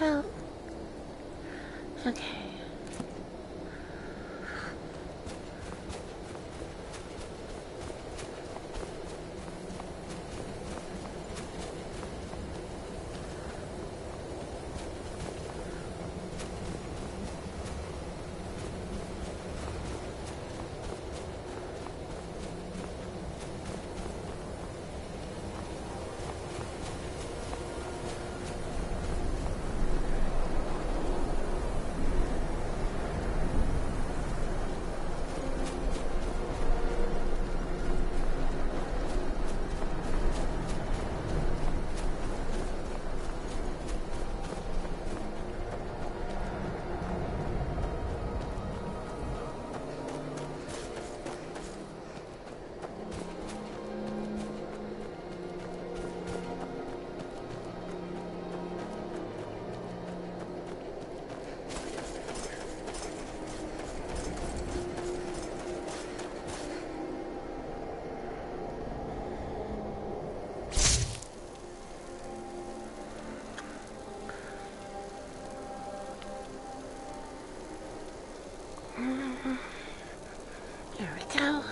help. Okay. Here we go.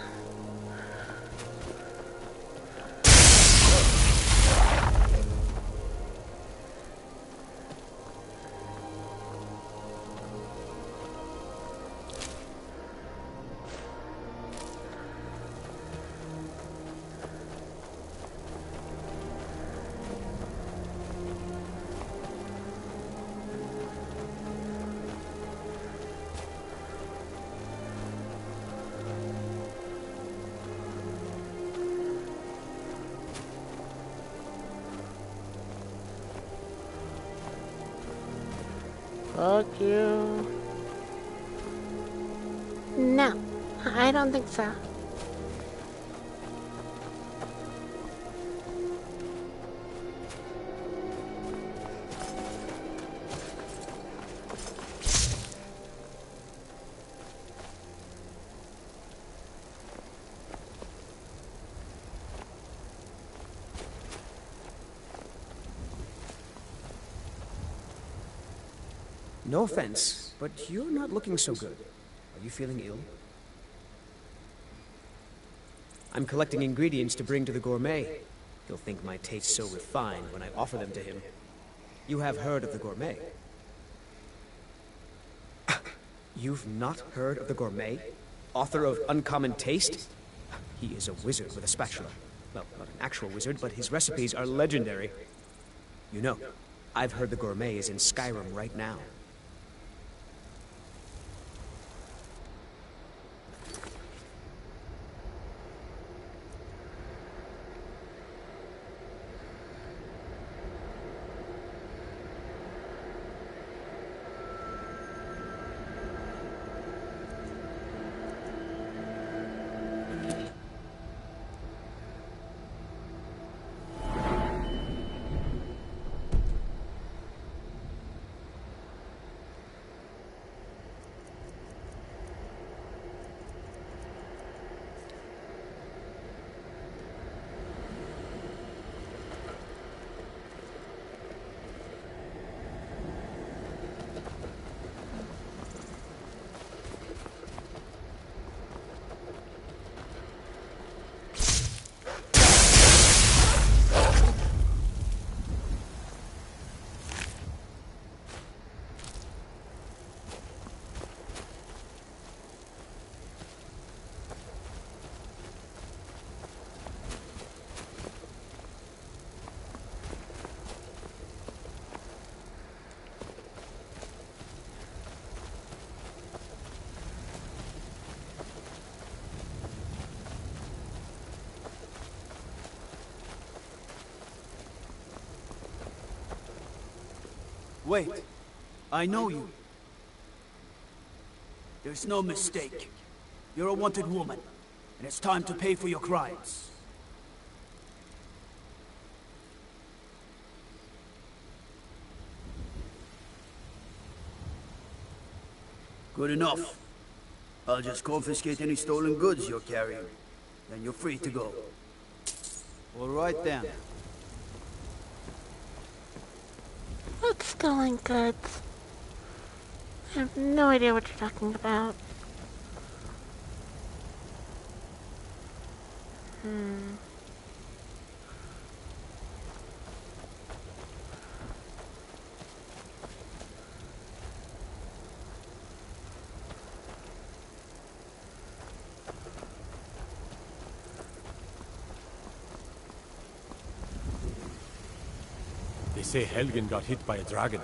Fuck you. No, I don't think so. No offense, but you're not looking so good. Are you feeling ill? I'm collecting ingredients to bring to the gourmet. He'll think my tastes so refined when I offer them to him. You have heard of the gourmet? You've not heard of the gourmet? Author of Uncommon Taste? He is a wizard with a spatula. Well, not an actual wizard, but his recipes are legendary. You know, I've heard the gourmet is in Skyrim right now. Wait, I know you. There's no mistake. You're a wanted woman, and it's time to pay for your crimes. Good enough. I'll just confiscate any stolen goods you're carrying. Then you're free to go. All right then. What's stolen goods? I have no idea what you're talking about. They say Helgen got hit by a dragon.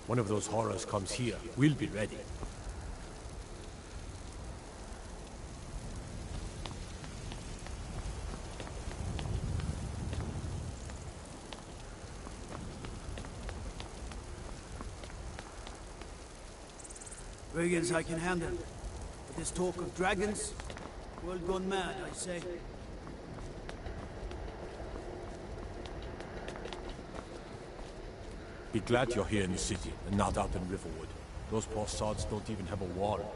One of those horrors comes here. We'll be ready. Brigands I can handle. But this talk of dragons, world gone mad, I say. Be glad you're here in the city and not out in Riverwood. Those poor sods don't even have a wall.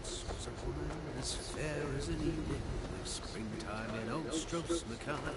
Was a woman as fair as an evening with springtime in Ostros Mackay.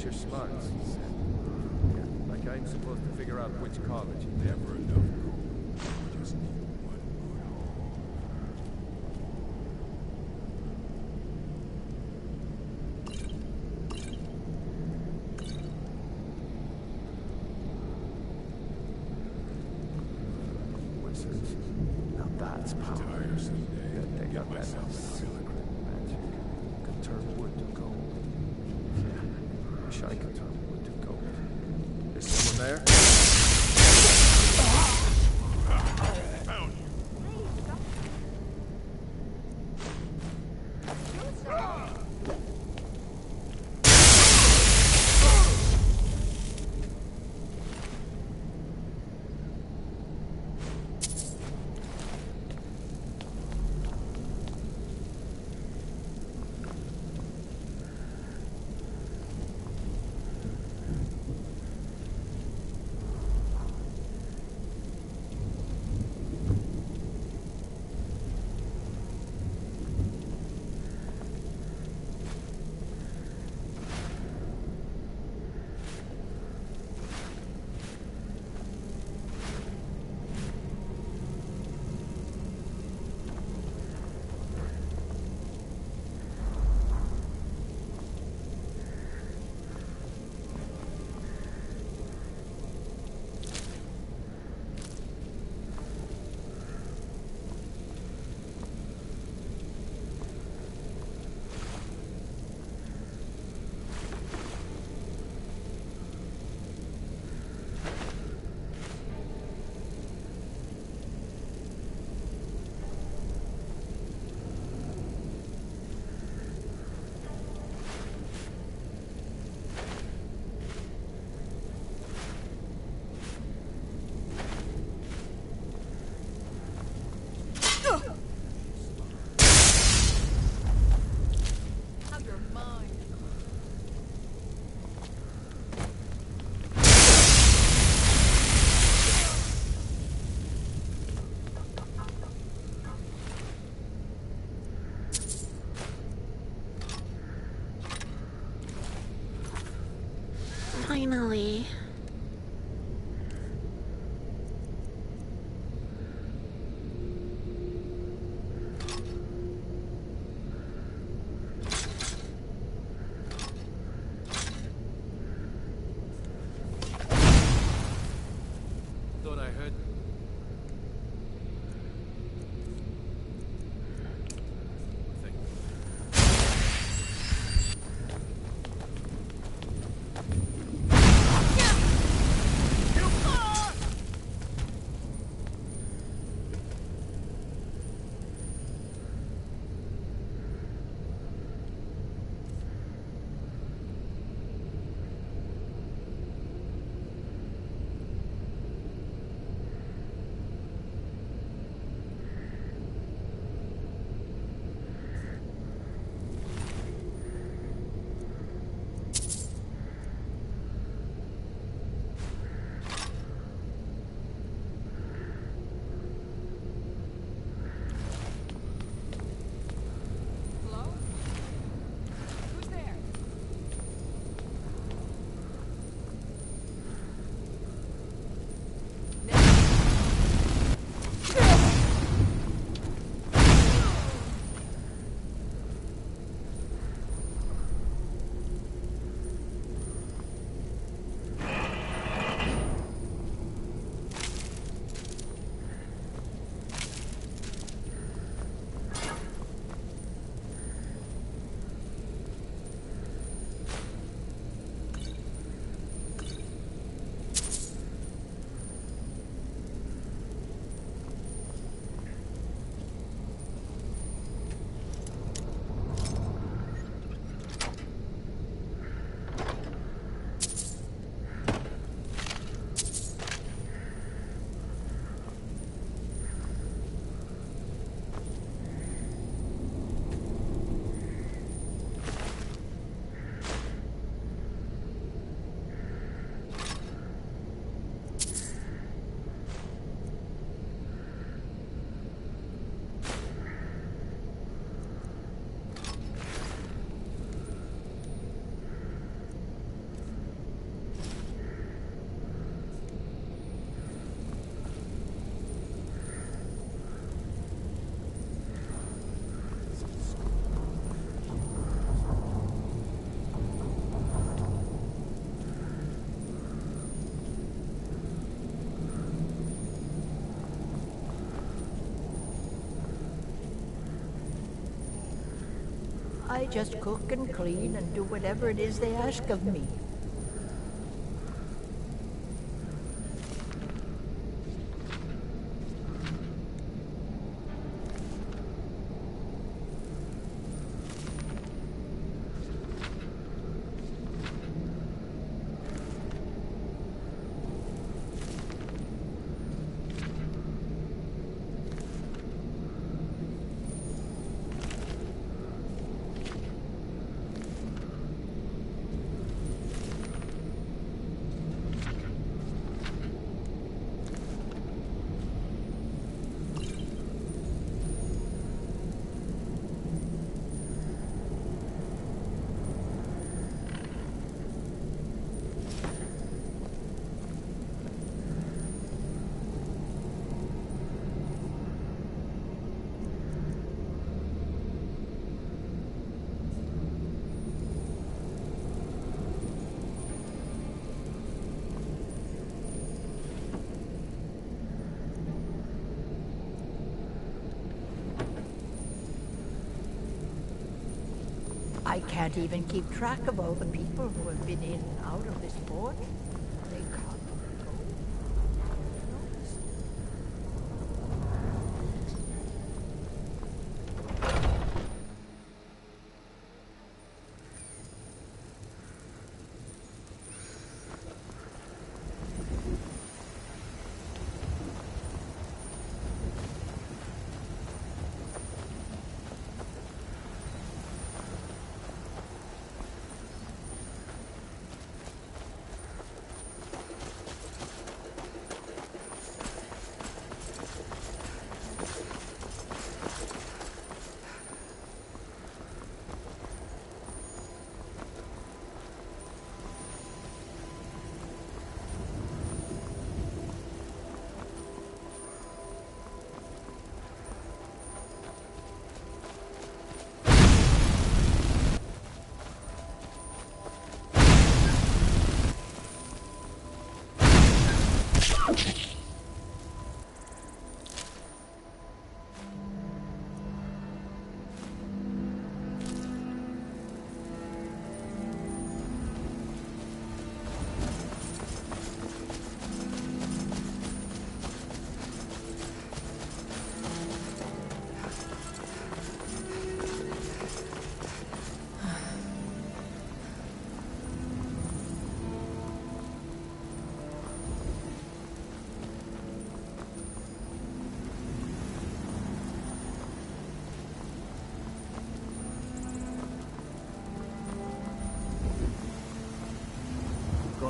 Your smarts, he said. Yeah, like I'm supposed to figure out which college. Never enough. Just need one more. Wizards. Now that's power. Tiresome day. Yeah, they got that secret magic. Could turn wood to gold. Yeah. Wish I could turn wood to gold. Is someone there? Finally. Thought I heard. I just cook and clean and do whatever it is they ask of me. I can't even keep track of all the people who have been in and out of this port. They come and go.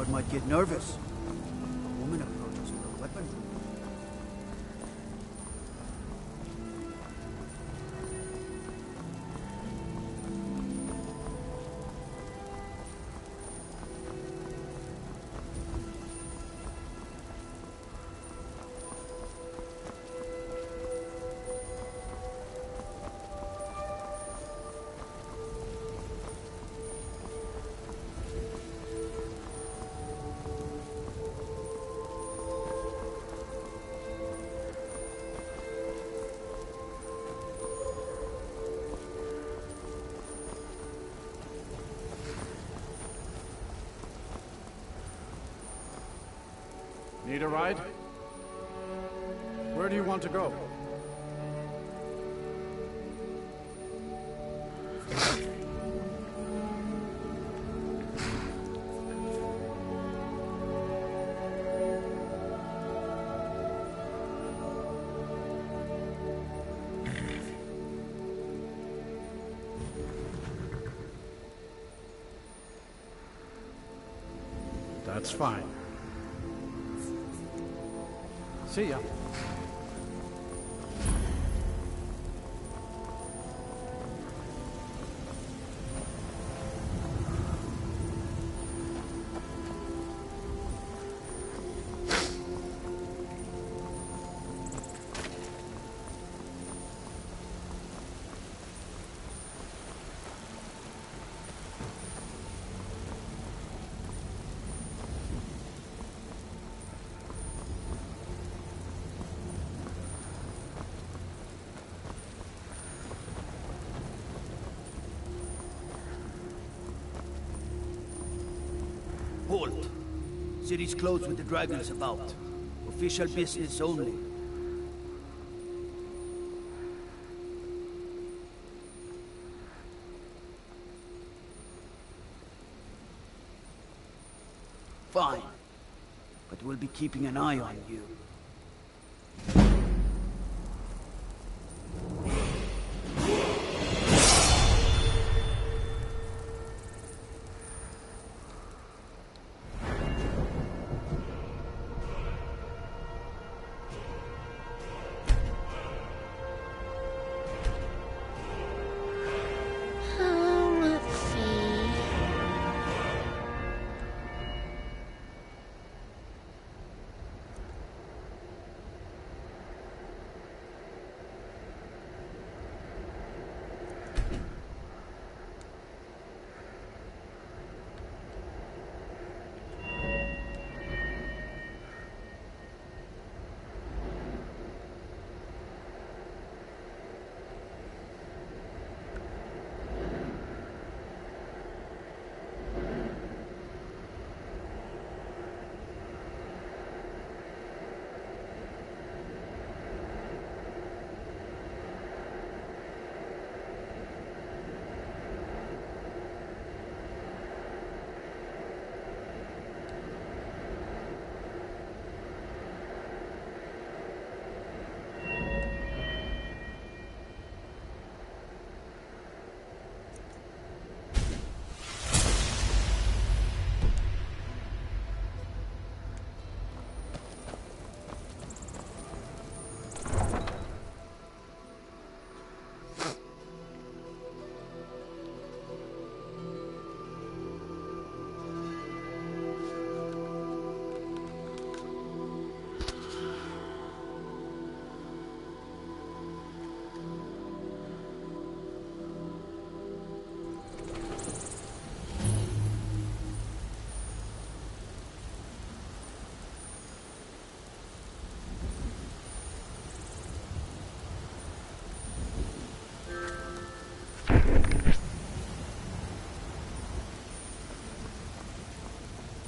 guard might get nervous. A woman approaches with a weapon. Need a ride? Where do you want to go? That's fine. See ya. Halt! City's closed with the dragons about. Official business only. Fine. But we'll be keeping an eye on you. Let's see.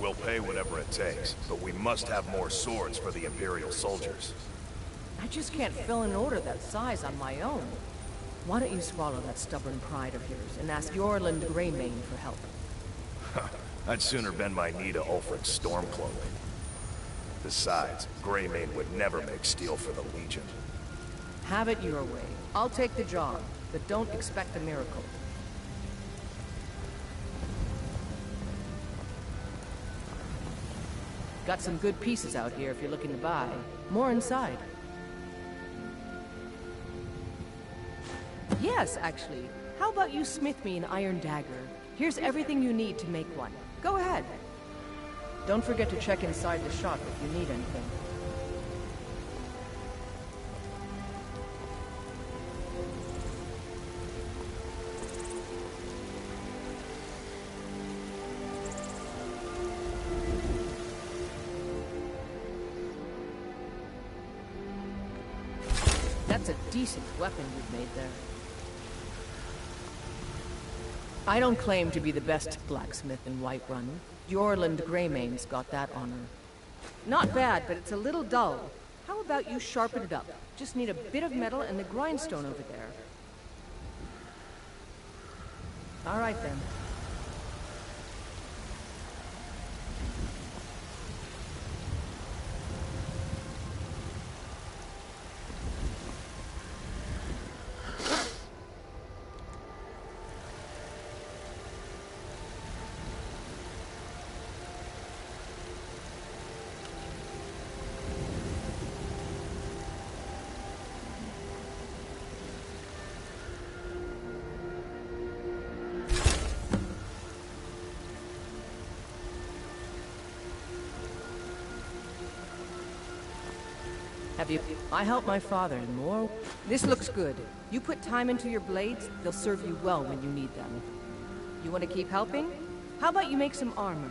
We'll pay whatever it takes, but we must have more swords for the Imperial soldiers. I just can't fill an order that size on my own. Why don't you swallow that stubborn pride of yours and ask Yorland Greymane for help? I'd sooner bend my knee to Ulfric's Stormcloak. Besides, Greymane would never make steel for the Legion. Have it your way. I'll take the job, but don't expect a miracle. Got some good pieces out here if you're looking to buy. More inside. Yes, actually. How about you smith me an iron dagger? Here's everything you need to make one. Go ahead. Don't forget to check inside the shop if you need anything. That's a decent weapon you've made there. I don't claim to be the best blacksmith in Whiterun. Jorland Greymane's got that honor. Not bad, but it's a little dull. How about you sharpen it up? Just need a bit of metal and the grindstone over there. All right, then. Have you? I help my father in more. This looks good. You put time into your blades, they'll serve you well when you need them. You want to keep helping? How about you make some armor?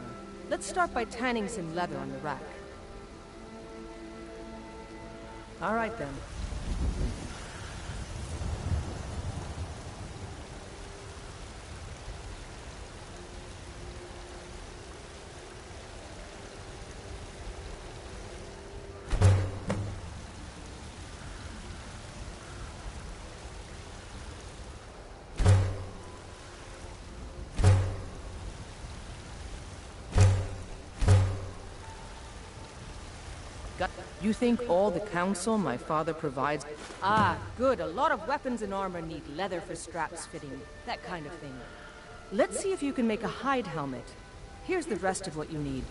Let's start by tanning some leather on the rack. All right, then. You think all the counsel my father provides... Ah, good. A lot of weapons and armor need leather for straps fitting. That kind of thing. Let's see if you can make a hide helmet. Here's the rest of what you need.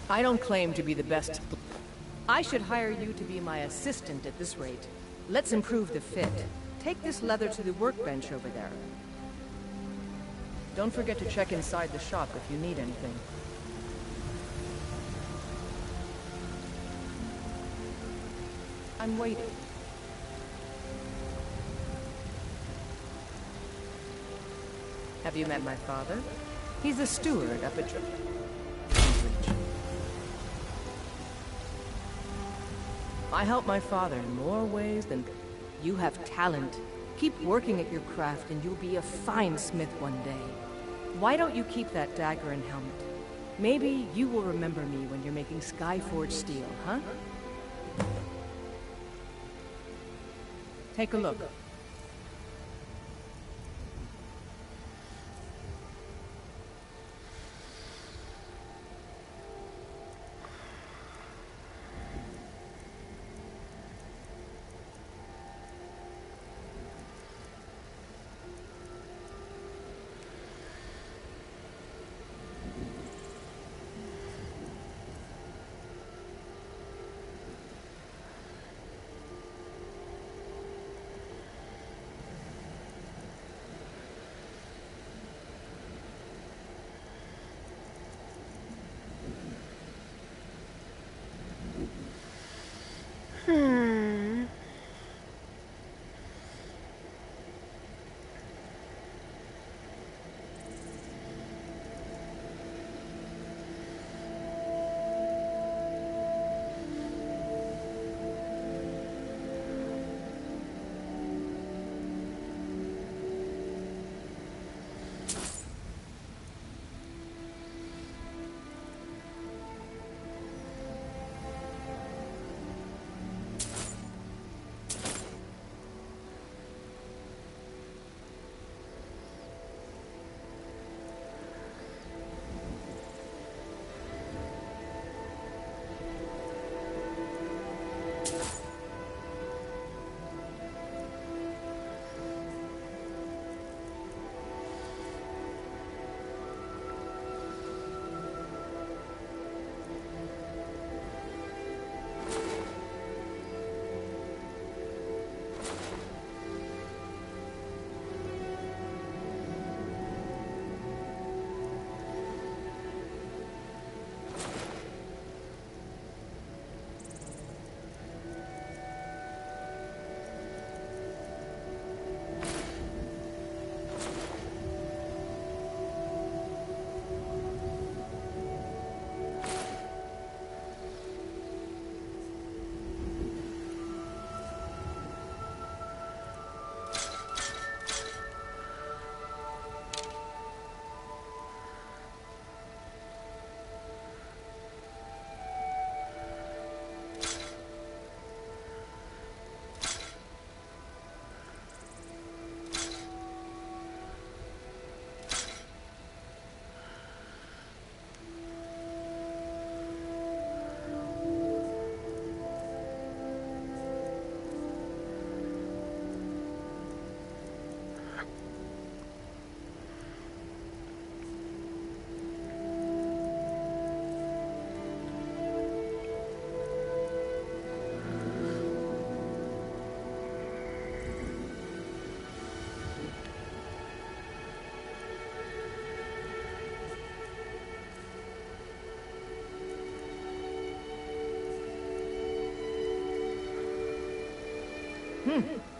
I don't claim to be the best... I should hire you to be my assistant at this rate. Let's improve the fit. Take this leather to the workbench over there. Don't forget to check inside the shop if you need anything. I'm waiting. Have you met my father? He's a steward up at... I help my father in more ways than... You have talent. Keep working at your craft and you'll be a fine smith one day. Why don't you keep that dagger and helmet? Maybe you will remember me when you're making Skyforge steel, huh? Take a look.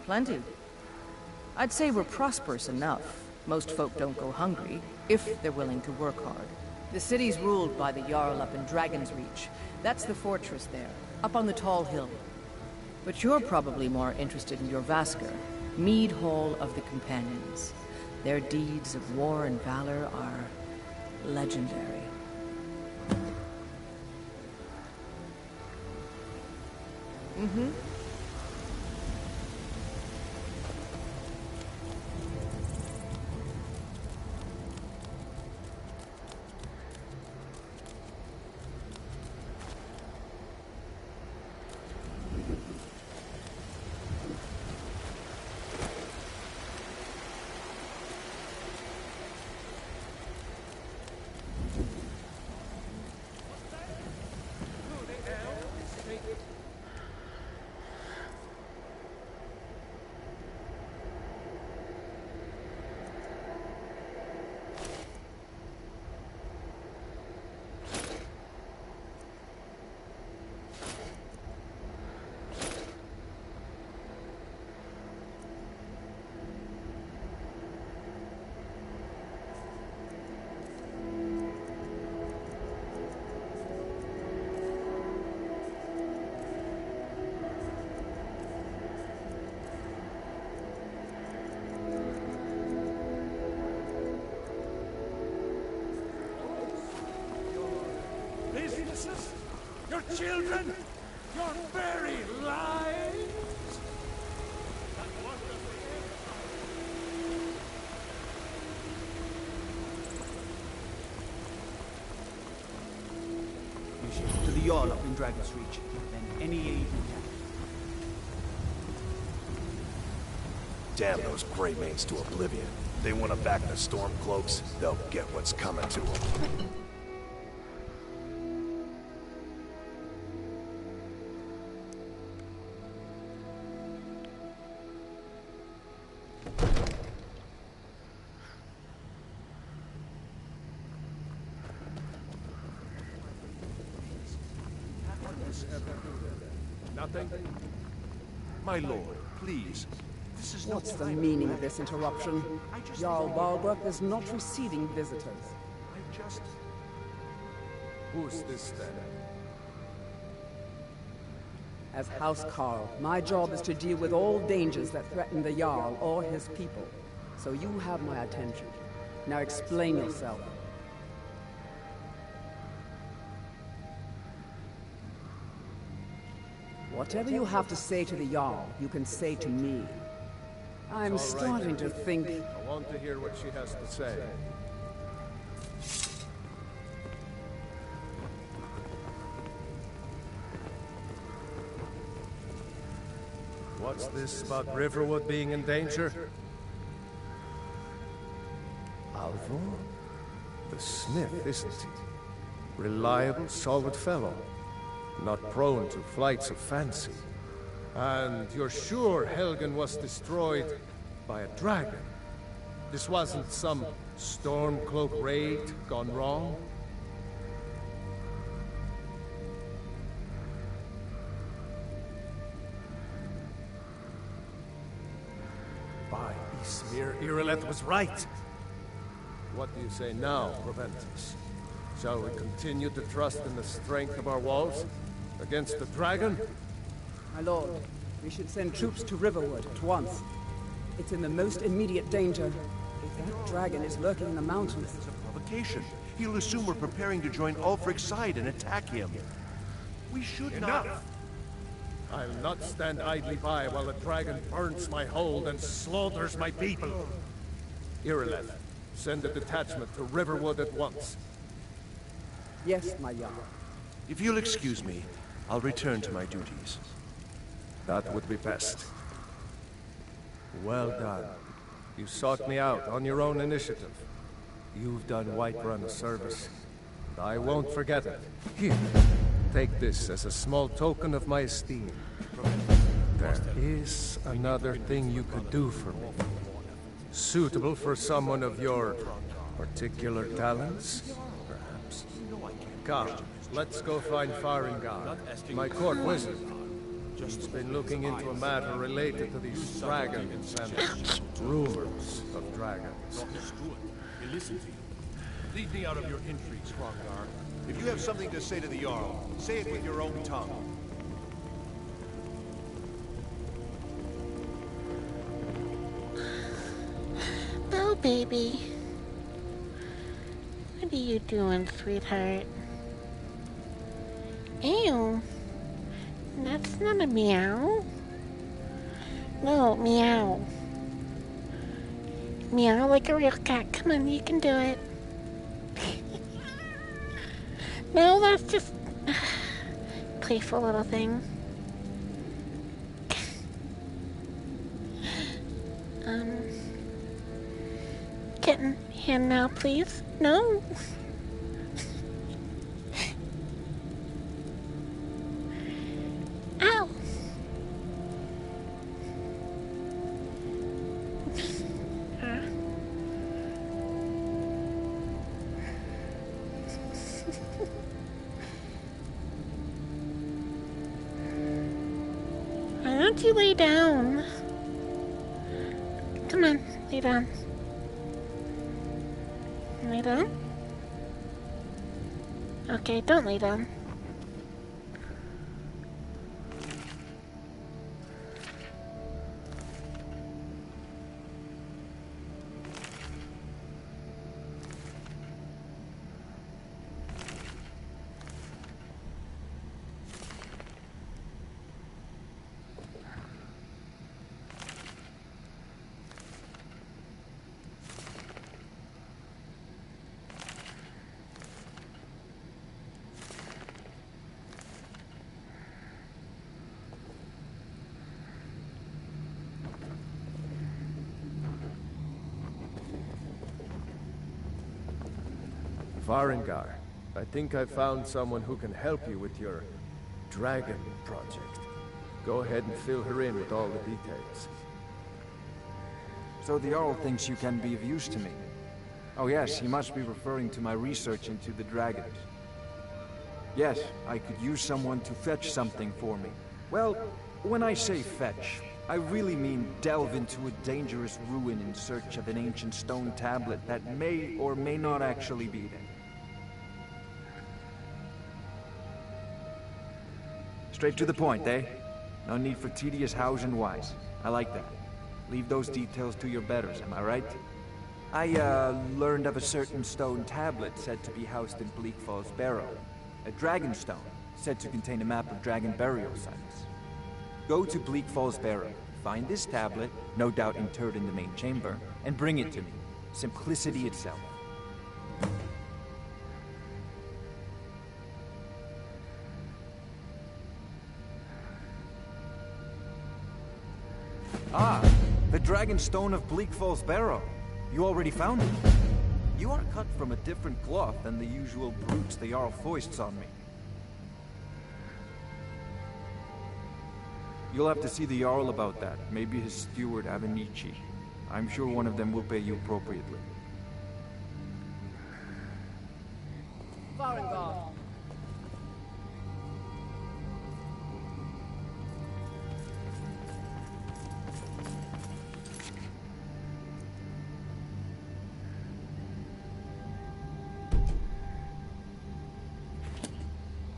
Plenty. I'd say we're prosperous enough. Most folk don't go hungry, if they're willing to work hard. The city's ruled by the Jarl up in Dragon's Reach. That's the fortress there, up on the tall hill. But you're probably more interested in your Vasker, Mead Hall of the Companions. Their deeds of war and valor are legendary. Businesses, your children, your very lives. To the Jarl up in Dragon's Reach. Lend any aid you can. Damn those Greymanes to oblivion. They want to back the Stormcloaks, they'll get what's coming to them. Nothing? My lord, please. This is What's the meaning of this interruption? Jarl Balgruuf is not receiving visitors. Who's this then? As House Carl, my job is to deal with all dangers that threaten the Jarl or his people. So you have my attention. Now explain yourself. Whatever you have to say to the Jarl, you can say to me. I'm starting to think... I want to hear what she has to say. What's this about Riverwood being in danger? Alvor? The smith, isn't he? Reliable, solid fellow. Not prone to flights of fancy. And you're sure Helgen was destroyed by a dragon? This wasn't some Stormcloak raid gone wrong? By Ismir, Irileth was right. What do you say now, Proventus? Shall we continue to trust in the strength of our walls against the dragon? My lord, we should send troops to Riverwood at once. It's in the most immediate danger. If that dragon is lurking in the mountains... It's a provocation. He'll assume we're preparing to join Ulfric's side and attack him. We should not... Enough! I'll not stand idly by while the dragon burns my hold and slaughters my people. Irileth, send a detachment to Riverwood at once. Yes, my Jarl. If you'll excuse me, I'll return to my duties. That would be best. Well done. You sought me out on your own initiative. You've done Whiterun a service. And I won't forget it. Here, take this as a small token of my esteem. There is another thing you could do for me. Suitable for someone of your particular talents, perhaps. Come, let's go find Farengar, my court wizard. He's been looking into a matter related to these dragons and rumors of dragons. Listen to you. Leave me out of your intrigues, Hrongar. If you have something to say to the Jarl, say it with your own tongue. Oh, baby. What are you doing, sweetheart? Ew. That's not a meow. No, meow. Meow like a real cat. Come on, you can do it. No, that's just playful little thing. Kitten, hand now, please. No. Ow. Why don't you lay down? Come on, lay down. Lay down? Okay, don't lay down. Varengar, I think I found someone who can help you with your dragon project. Go ahead and fill her in with all the details. So the Jarl thinks you can be of use to me. Oh yes, he must be referring to my research into the dragons. Yes, I could use someone to fetch something for me. Well, when I say fetch, I really mean delve into a dangerous ruin in search of an ancient stone tablet that may or may not actually be there. Straight to the point, eh? No need for tedious hows and whys. I like that. Leave those details to your betters, am I right? I, learned of a certain stone tablet said to be housed in Bleak Falls Barrow. A dragon stone, said to contain a map of dragon burial sites. Go to Bleak Falls Barrow, find this tablet, no doubt interred in the main chamber, and bring it to me. Simplicity itself. Ah, the Dragon Stone of Bleak Falls Barrow. You already found it. You are cut from a different cloth than the usual brutes the Jarl foists on me. You'll have to see the Jarl about that. Maybe his steward, Avenici. I'm sure one of them will pay you appropriately. Varengar.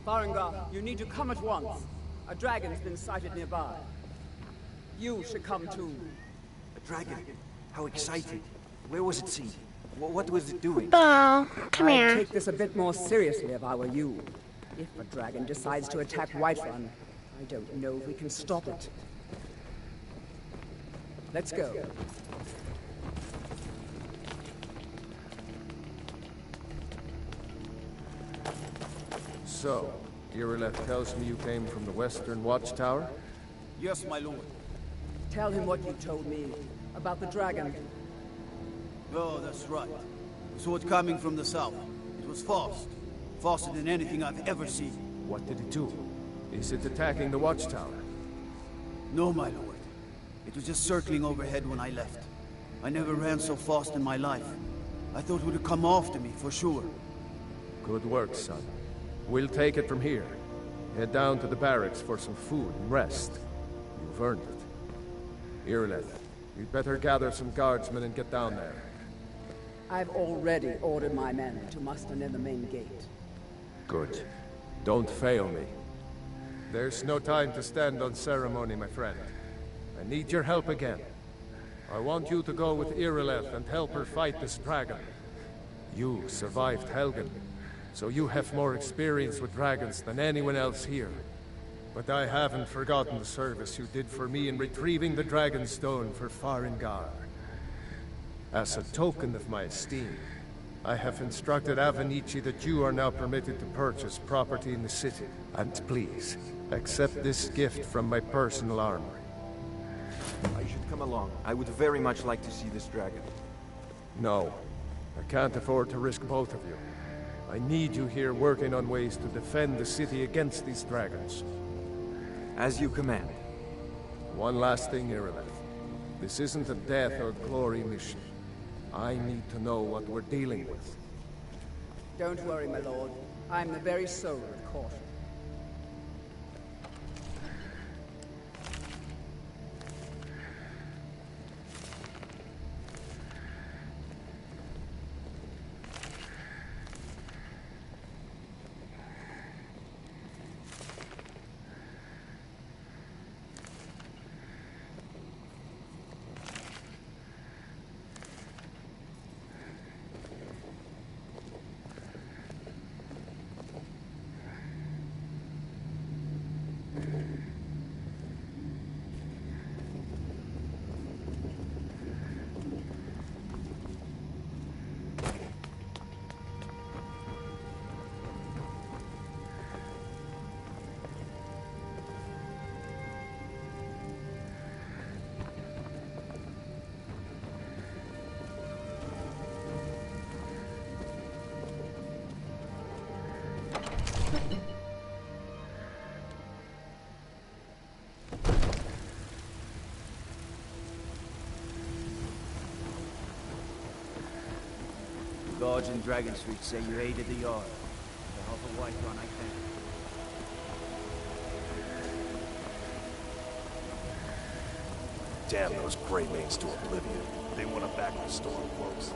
Varengar, you need to come at once. A dragon's been sighted nearby. You should come too. A dragon? How exciting. Where was it seen? What was it doing? Ball, come here. I'd take this a bit more seriously if I were you. If a dragon decides to attack Whiterun, I don't know if we can stop it. Let's go. So, Irileth tells me you came from the Western Watchtower? Yes, my lord. Tell him what you told me about the dragon. Oh, that's right. So it's coming from the south. It was fast. Faster than anything I've ever seen. What did it do? Is it attacking the Watchtower? No, my lord. It was just circling overhead when I left. I never ran so fast in my life. I thought it would come after me, for sure. Good work, son. We'll take it from here. Head down to the barracks for some food and rest. You've earned it. Irileth, you'd better gather some guardsmen and get down there. I've already ordered my men to muster near the main gate. Good. Don't fail me. There's no time to stand on ceremony, my friend. I need your help again. I want you to go with Irileth and help her fight this dragon. You survived Helgen, so you have more experience with dragons than anyone else here. But I haven't forgotten the service you did for me in retrieving the Dragon Stone for Farengar. As a token of my esteem, I have instructed Avenici that you are now permitted to purchase property in the city. And please, accept this gift from my personal armor. I should come along. I would very much like to see this dragon. No. I can't afford to risk both of you. I need you here working on ways to defend the city against these dragons. As you command. One last thing, Irileth. This isn't a death or glory mission. I need to know what we're dealing with. Don't worry, my lord. I'm the very soul of caution. The guards in Dragon Street say you aided the Jarl. To help a white run, I can. Damn those Grey Mains to oblivion. They want to back the storm close.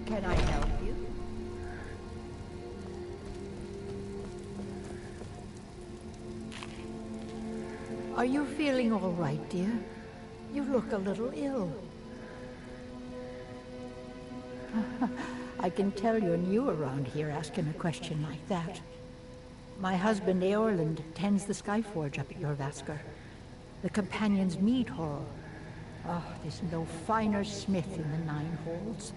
Can I help you? Are you feeling all right, dear? You look a little ill. I can tell you're new around here asking a question like that. My husband Eorland tends the Skyforge up at your Vasker. The Companion's Mead Hall. Oh, there's no finer smith in the Nine Halls.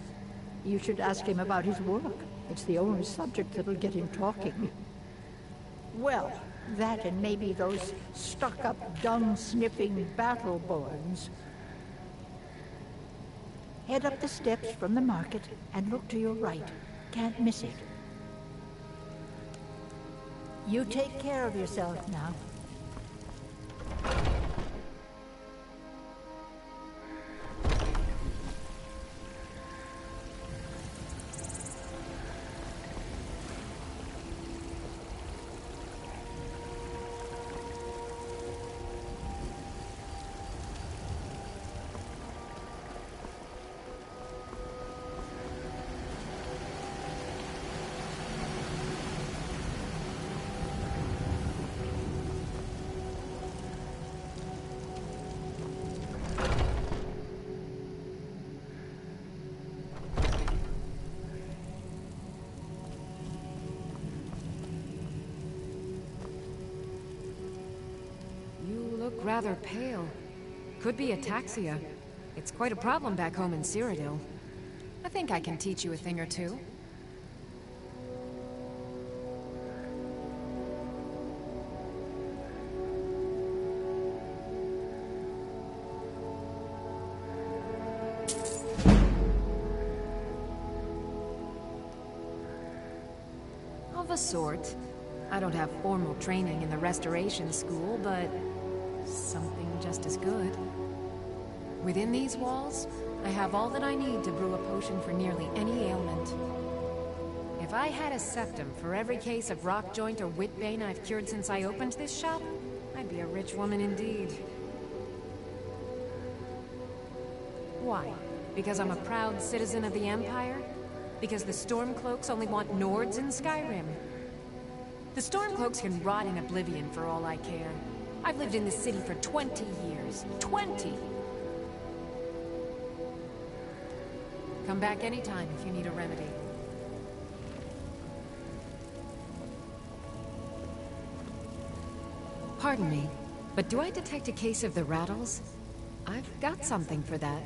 You should ask him about his work. It's the only subject that'll get him talking. Well, that and maybe those stuck-up, dung-sniffing battle-borns. Head up the steps from the market and look to your right. Can't miss it. You take care of yourself now. rather pale. Could be ataxia. It's quite a problem back home in Cyrodiil. I think I can teach you a thing or two. Of a sort. I don't have formal training in the restoration school, but something just as good. Within these walls, I have all that I need to brew a potion for nearly any ailment. If I had a septum for every case of rock joint or whitbane I've cured since I opened this shop, I'd be a rich woman indeed. Why? Because I'm a proud citizen of the Empire? Because the Stormcloaks only want Nords in Skyrim? The Stormcloaks can rot in oblivion for all I care. I've lived in this city for 20 years. 20! Come back anytime if you need a remedy. Pardon me, but do I detect a case of the rattles? I've got something for that.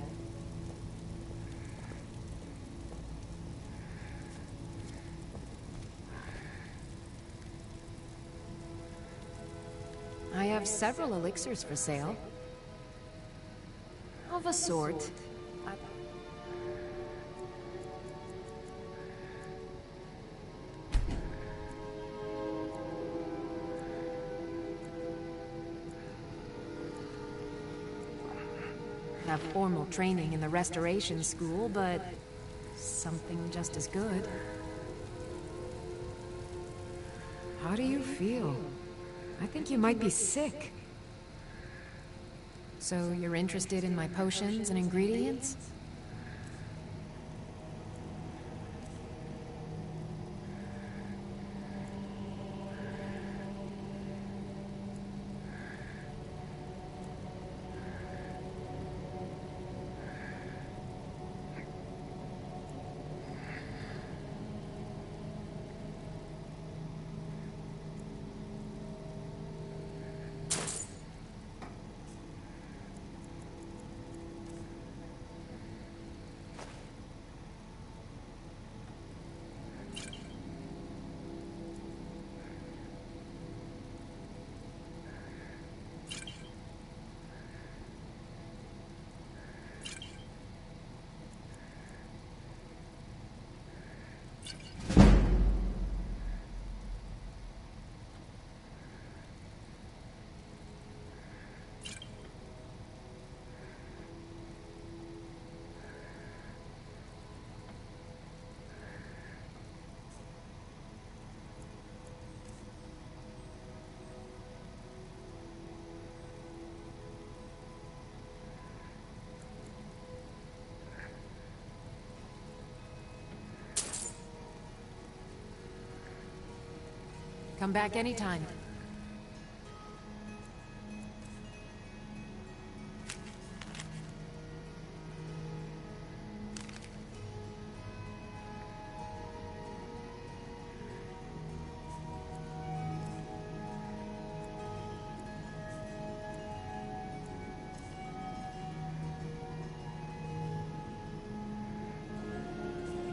I have several elixirs for sale. Of a sort. Have formal training in the restoration school, but something just as good. How do you feel? I think you might be sick. So you're interested in my potions and ingredients? Come back anytime.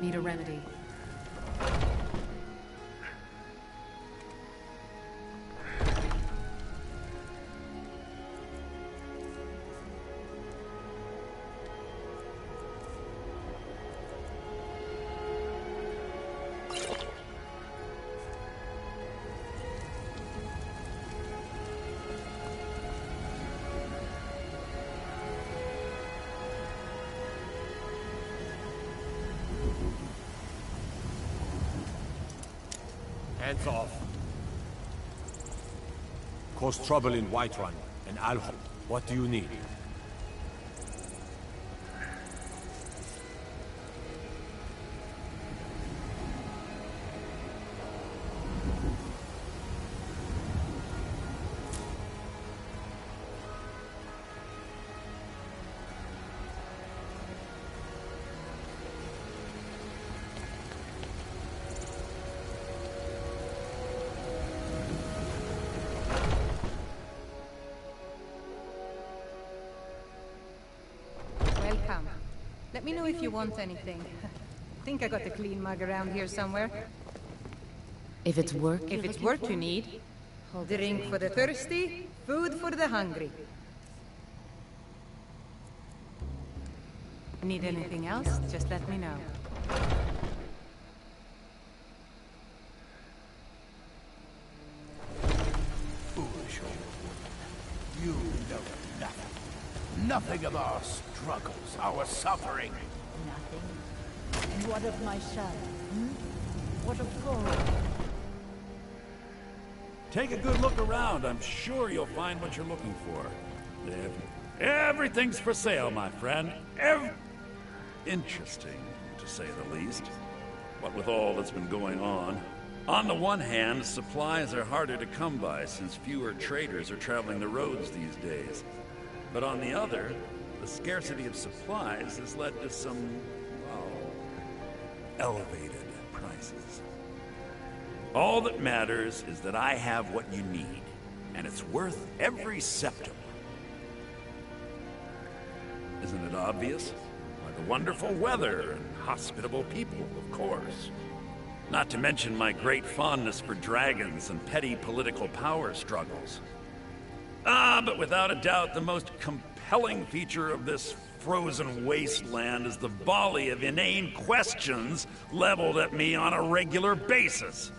Need a remedy. Hands off. Cause trouble in Whiterun, and I'll help. What do you need? me know if you want anything. Think I got a clean mug around here somewhere. If it's work... If it's work you need, drink for the thirsty, food for the hungry. Need anything else? Just let me know. Foolish old. You know nothing. Nothing of our struggles, our suffering. Nothing. And what of my son? What of gold? Take a good look around. I'm sure you'll find what you're looking for. Everything's for sale, my friend. Interesting, to say the least. What with all that's been going on the one hand, supplies are harder to come by since fewer traders are traveling the roads these days. But on the other, the scarcity of supplies has led to some, well, elevated prices. All that matters is that I have what you need, and it's worth every septim. Isn't it obvious? By the wonderful weather and hospitable people, of course. Not to mention my great fondness for dragons and petty political power struggles. But without a doubt, the most compelling feature of this frozen wasteland is the volley of inane questions leveled at me on a regular basis.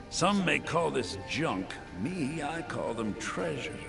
Some may call this junk. Me, I call them treasures.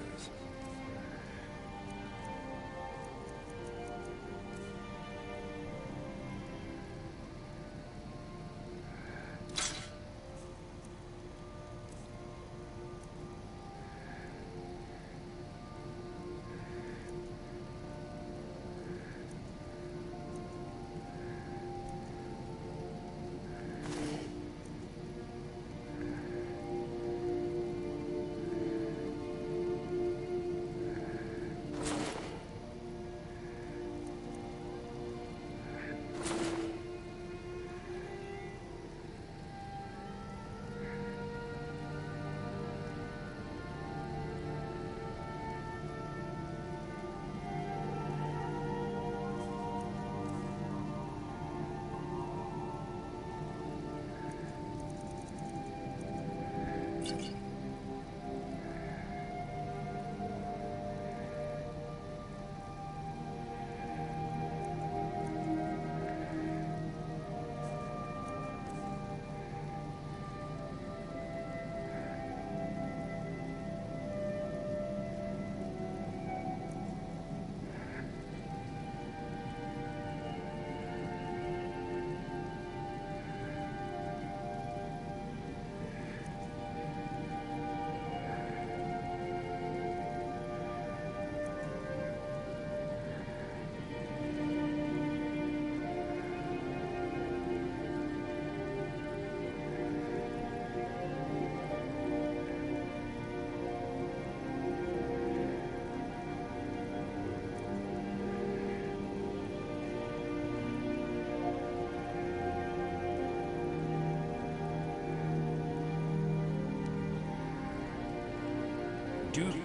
Duty.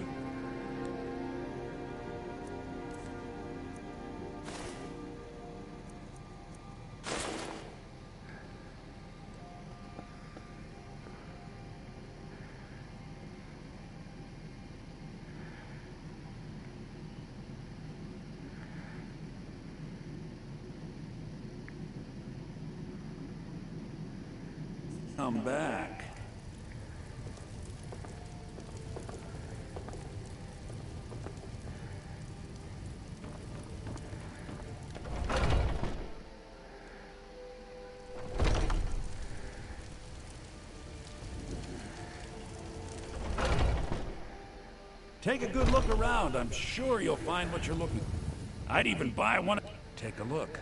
I'm back. Take a good look around. I'm sure you'll find what you're looking for. I'd even buy one. Take a look.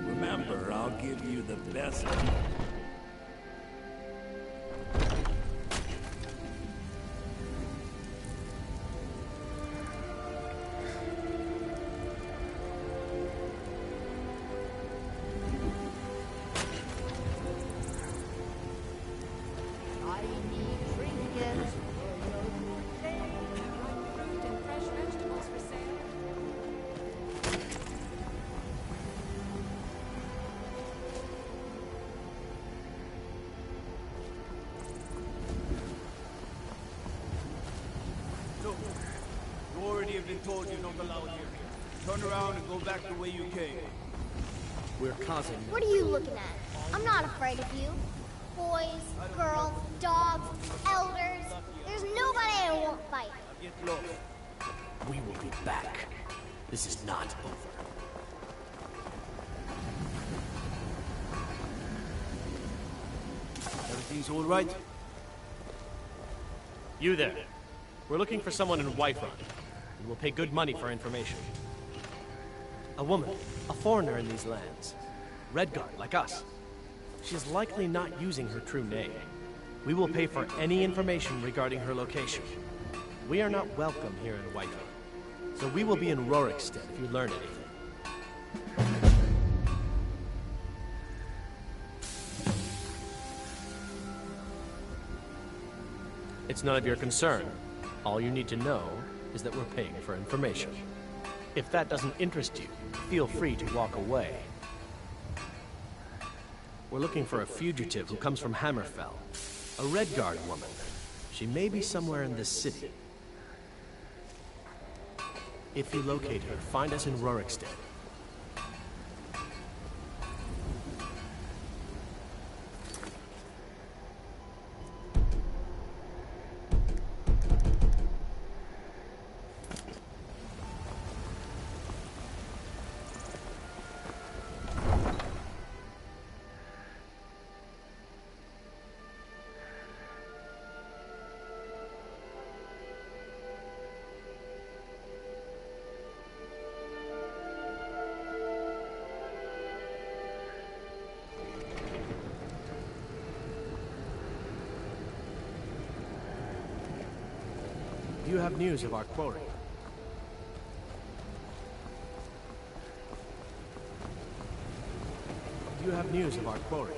Remember, I'll give you the best. told you not allowed here. Turn around and go back the way you came. We're causing... What are you looking at? I'm not afraid of you. Boys, girls, dogs, elders. There's nobody I won't fight. Get lost. We will be back. This is not over. Everything's all right? You there. We're looking for someone in Whiterun. We will pay good money for information. A woman, a foreigner in these lands. Redguard, like us. She is likely not using her true name. We will pay for any information regarding her location. We are not welcome here in Whiterun, so we will be in Rorikstead if you learn anything. It's none of your concern. All you need to know is that we're paying for information. If that doesn't interest you, feel free to walk away. We're looking for a fugitive who comes from Hammerfell. A Redguard woman. She may be somewhere in this city. If you locate her, find us in Rorikstead. You have news of our quarry. You have news of our quarry.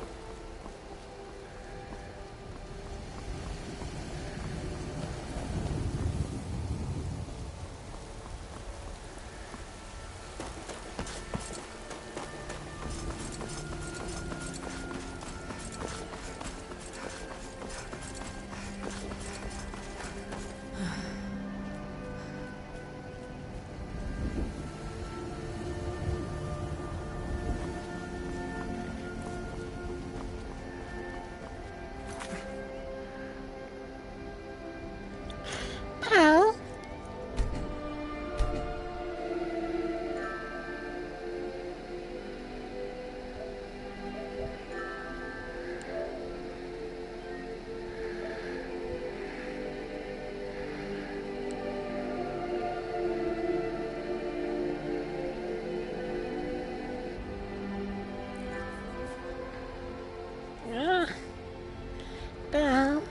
Pal? Pal?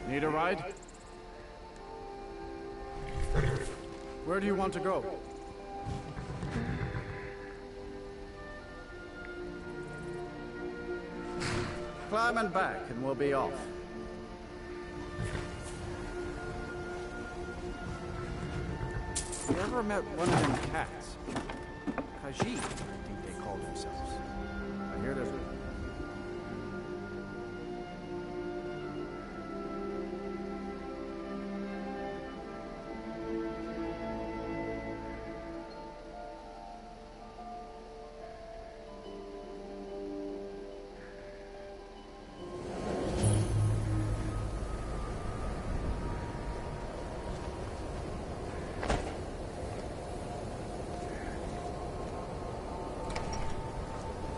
Need a ride? Where do you want to go? Climb and back, and we'll be off. You ever met one of them cats? Khajiit, I think they call themselves. I hear there's a...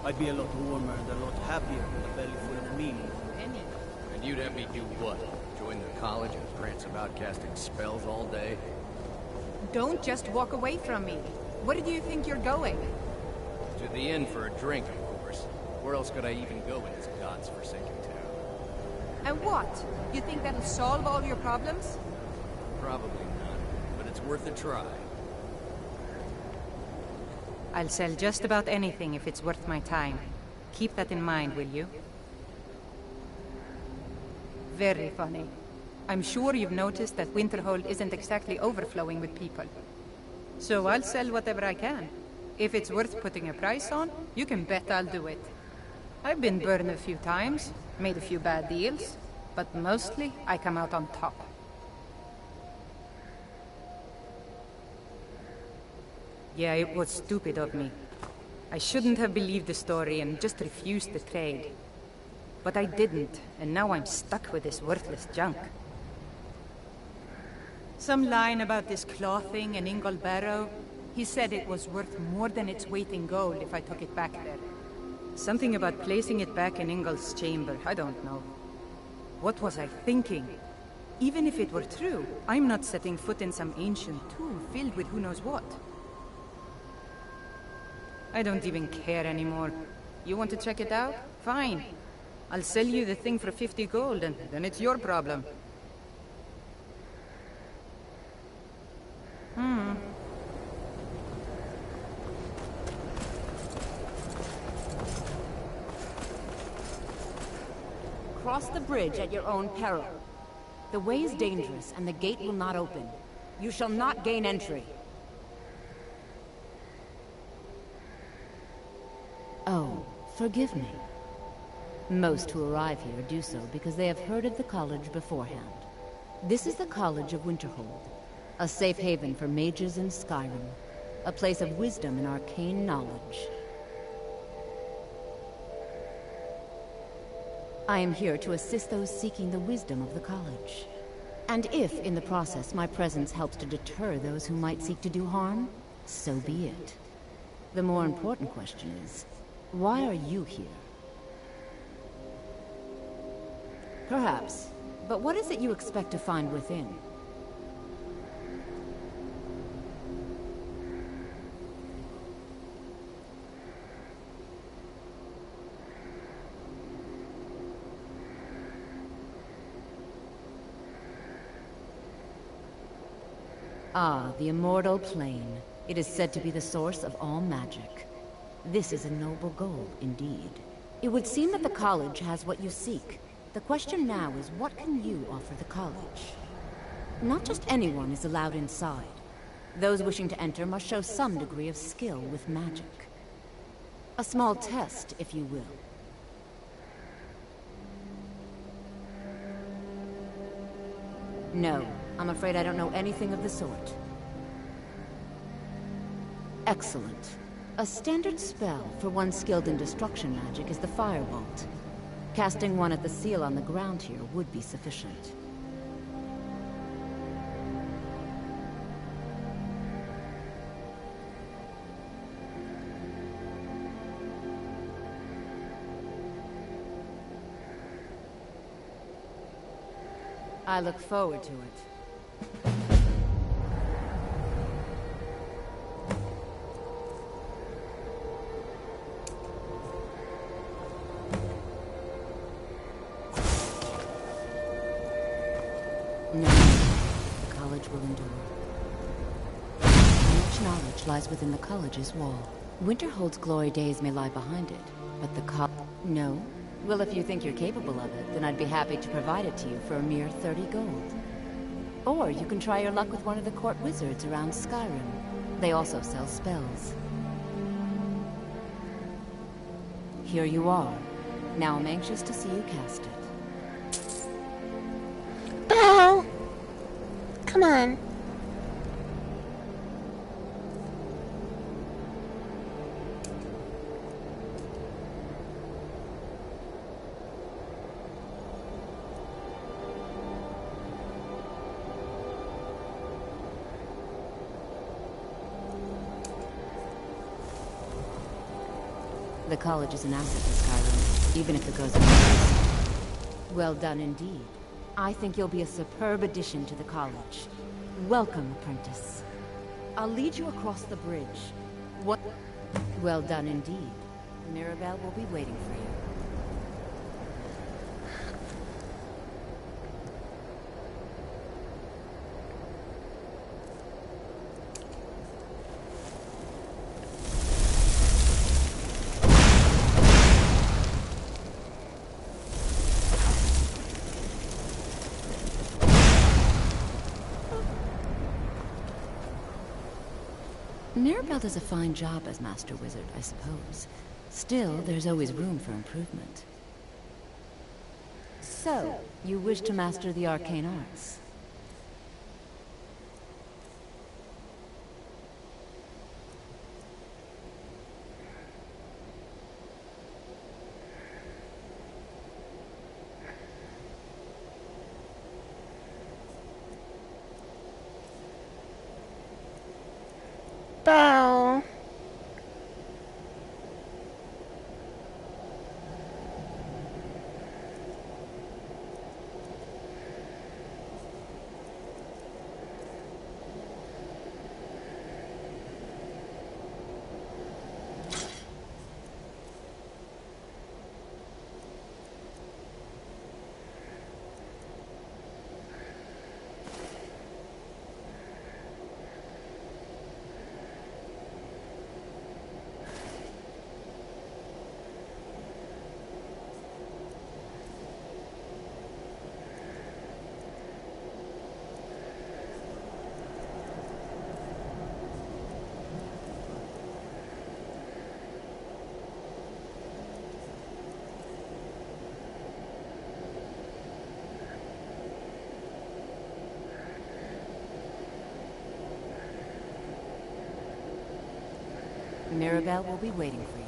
I'd be a lot warmer and a lot happier with a belly full of meal. And you'd have me do what? Join the college and prance about casting spells all day? Don't just walk away from me. Where do you think you're going? To the inn for a drink, of course. Where else could I even go in this god's forsaken town? And what? You think that'll solve all your problems? Probably not, but it's worth a try. I'll sell just about anything if it's worth my time. Keep that in mind, will you? Very funny. I'm sure you've noticed that Winterhold isn't exactly overflowing with people. So I'll sell whatever I can. If it's worth putting a price on, you can bet I'll do it. I've been burned a few times, made a few bad deals, but mostly I come out on top. Yeah, it was stupid of me. I shouldn't have believed the story and just refused the trade. But I didn't, and now I'm stuck with this worthless junk. Some line about this clothing and Ingol Barrow. He said it was worth more than its weight in gold if I took it back there. Something about placing it back in Ingol's chamber, I don't know. What was I thinking? Even if it were true, I'm not setting foot in some ancient tomb filled with who knows what. I don't even care anymore. You want to check it out? Fine. I'll sell you the thing for 50 gold, and then it's your problem. Cross the bridge at your own peril. The way is dangerous, and the gate will not open. You shall not gain entry. Oh, forgive me. Most who arrive here do so because they have heard of the college beforehand. This is the College of Winterhold, a safe haven for mages in Skyrim, a place of wisdom and arcane knowledge. I am here to assist those seeking the wisdom of the college. And if, in the process, my presence helps to deter those who might seek to do harm, so be it. The more important question is, why are you here? Perhaps, but what is it you expect to find within? Ah, the Immortal Plane. It is said to be the source of all magic. This is a noble goal, indeed. It would seem that the college has what you seek. The question now is, what can you offer the college? Not just anyone is allowed inside. Those wishing to enter must show some degree of skill with magic. A small test, if you will. No, I'm afraid I don't know anything of the sort. Excellent. A standard spell for one skilled in destruction magic is the Firebolt. Casting one at the seal on the ground here would be sufficient. I look forward to it. No, the college will endure. Much knowledge lies within the college's wall. Winterhold's glory days may lie behind it, but the No? Well, if you think you're capable of it, then I'd be happy to provide it to you for a mere 30 gold. Or you can try your luck with one of the court wizards around Skyrim. They also sell spells. Here you are. Now I'm anxious to see you cast it. Belle! Come on. The college is an asset to Skyrim, even if it goes unnoticed. Well done indeed. I think you'll be a superb addition to the college. Welcome, apprentice. I'll lead you across the bridge. What? Well done indeed. Mirabelle will be waiting for you. Mirabelle does a fine job as Master Wizard, I suppose. Still, there's always room for improvement. So, you wish to master the arcane arts? Belle. Mirabelle will be waiting for you.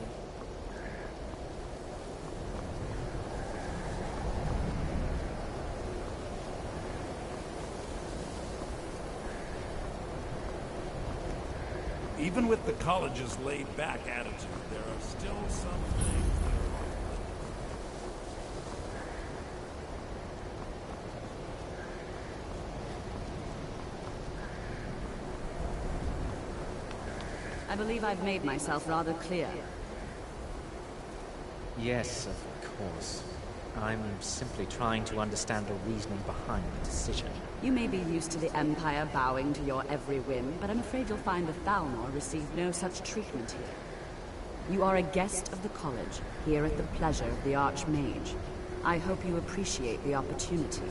Even with the college's laid-back attitude, there are still some things that are off. I believe I've made myself rather clear. Yes, of course. I'm simply trying to understand the reasoning behind the decision. You may be used to the Empire bowing to your every whim, but I'm afraid you'll find the Thalmor receive no such treatment here. You are a guest of the college, here at the pleasure of the Archmage. I hope you appreciate the opportunity.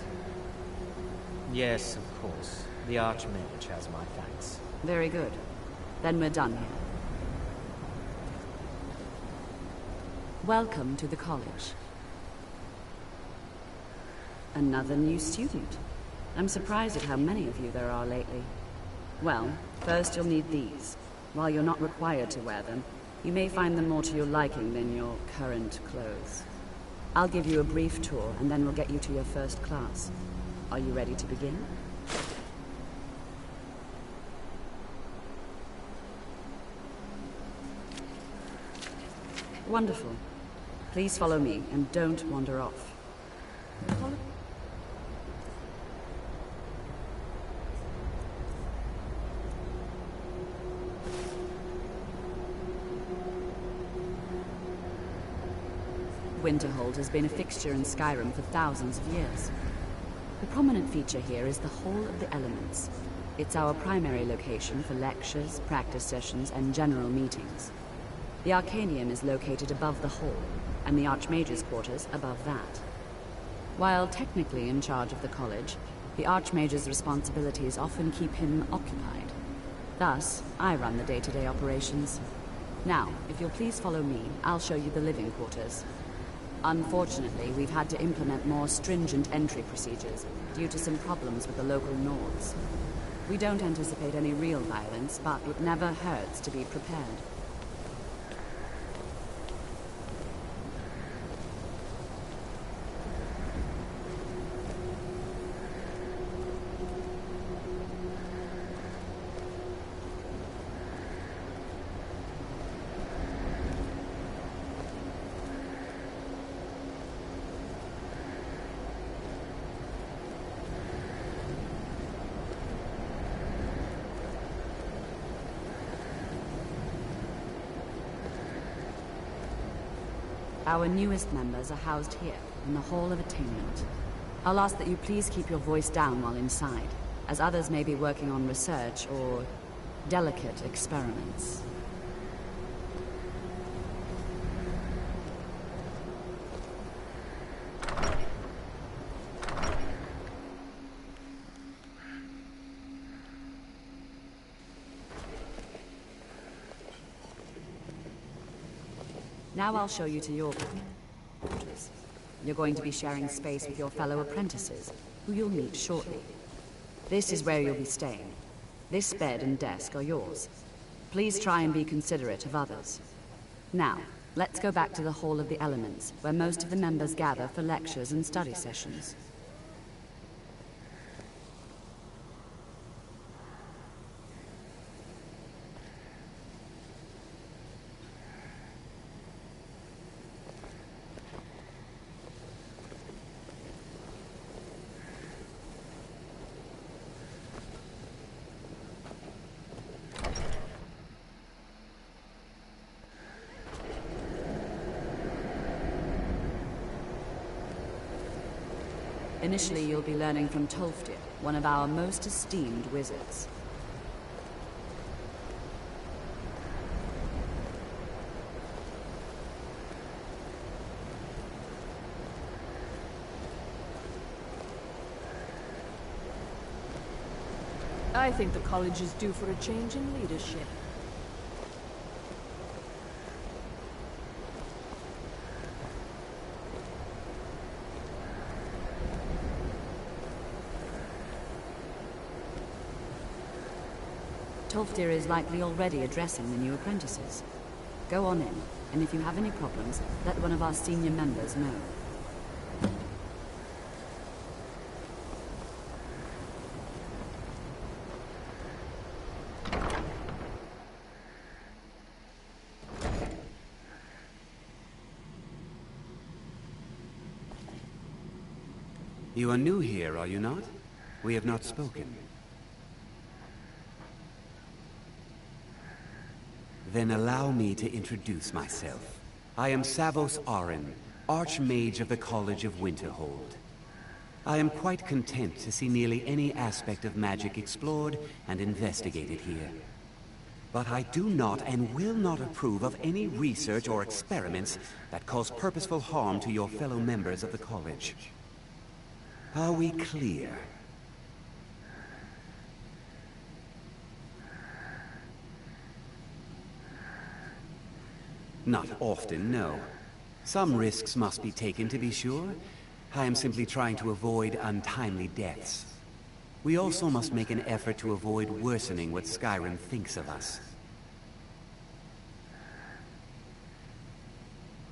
Yes, of course. The Archmage has my thanks. Very good. Then we're done here. Welcome to the college. Another new student. I'm surprised at how many of you there are lately. Well, first you'll need these. While you're not required to wear them, you may find them more to your liking than your current clothes. I'll give you a brief tour, and then we'll get you to your first class. Are you ready to begin? Wonderful. Please follow me, and don't wander off. Winterhold has been a fixture in Skyrim for thousands of years. The prominent feature here is the Hall of the Elements. It's our primary location for lectures, practice sessions, and general meetings. The Arcanium is located above the hall, and the Archmage's quarters above that. While technically in charge of the college, the Archmage's responsibilities often keep him occupied. Thus, I run the day-to-day operations. Now, if you'll please follow me, I'll show you the living quarters. Unfortunately, we've had to implement more stringent entry procedures due to some problems with the local Nords. We don't anticipate any real violence, but it never hurts to be prepared. Our newest members are housed here, in the Hall of Attainment. I'll ask that you please keep your voice down while inside, as others may be working on research or delicate experiments. Now I'll show you to your quarters. You're going to be sharing space with your fellow apprentices, who you'll meet shortly. This is where you'll be staying. This bed and desk are yours. Please try and be considerate of others. Now, let's go back to the Hall of the Elements, where most of the members gather for lectures and study sessions. Initially, you'll be learning from Tolfdir, one of our most esteemed wizards. I think the college is due for a change in leadership. Tolfdir is likely already addressing the new apprentices. Go on in, and if you have any problems, let one of our senior members know. You are new here, are you not? We have not spoken. Then allow me to introduce myself. I am Savos Arin, Archmage of the College of Winterhold. I am quite content to see nearly any aspect of magic explored and investigated here. But I do not and will not approve of any research or experiments that cause purposeful harm to your fellow members of the college. Are we clear? Not often, no. Some risks must be taken, to be sure. I am simply trying to avoid untimely deaths. We also must make an effort to avoid worsening what Skyrim thinks of us.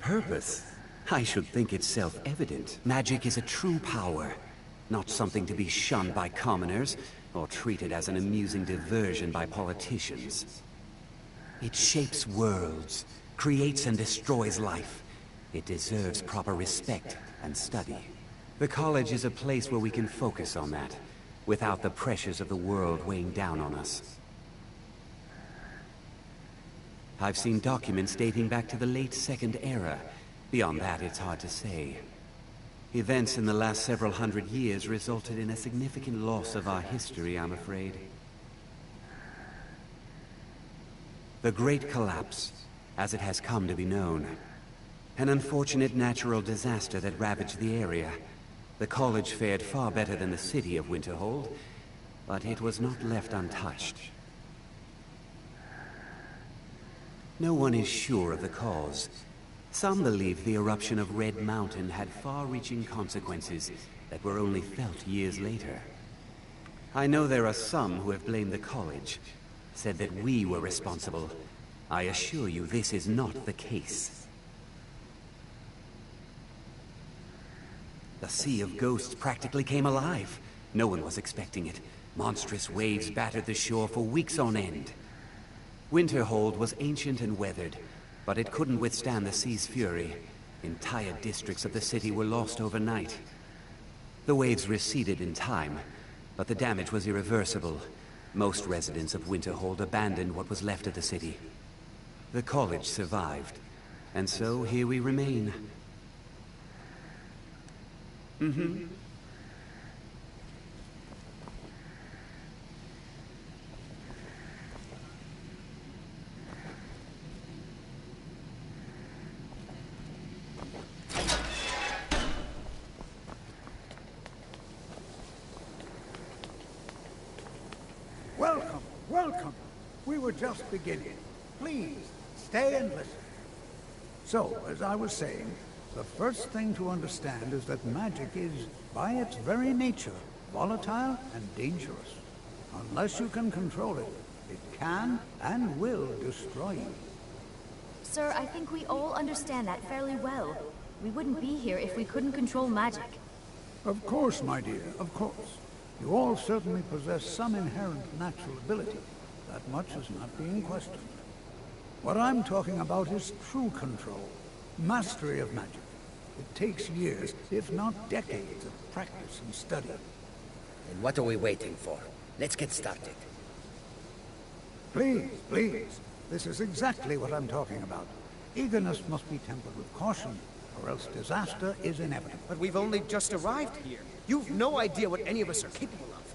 Purpose? I should think it's self-evident. Magic is a true power, not something to be shunned by commoners, or treated as an amusing diversion by politicians. It shapes worlds, creates and destroys life. It deserves proper respect and study. The college is a place where we can focus on that, without the pressures of the world weighing down on us. I've seen documents dating back to the late Second Era. Beyond that, it's hard to say. Events in the last several hundred years resulted in a significant loss of our history, I'm afraid. The Great Collapse, as it has come to be known. An unfortunate natural disaster that ravaged the area. The college fared far better than the city of Winterhold, but it was not left untouched. No one is sure of the cause. Some believe the eruption of Red Mountain had far-reaching consequences that were only felt years later. I know there are some who have blamed the college, said that we were responsible. I assure you this is not the case. The Sea of Ghosts practically came alive. No one was expecting it. Monstrous waves battered the shore for weeks on end. Winterhold was ancient and weathered, but it couldn't withstand the sea's fury. Entire districts of the city were lost overnight. The waves receded in time, but the damage was irreversible. Most residents of Winterhold abandoned what was left of the city. The college survived, and so here we remain. Welcome, welcome. We were just beginning. Please, stay and listen. So, as I was saying, the first thing to understand is that magic is, by its very nature, volatile and dangerous. Unless you can control it, it can and will destroy you. Sir, I think we all understand that fairly well. We wouldn't be here if we couldn't control magic. Of course, my dear, of course. You all certainly possess some inherent natural ability. That much is not being questioned. What I'm talking about is true control, mastery of magic. It takes years, if not decades, of practice and study. Then what are we waiting for? Let's get started. Please, please. This is exactly what I'm talking about. Eagerness must be tempered with caution, or else disaster is inevitable. But we've only just arrived here. You've no idea what any of us are capable of.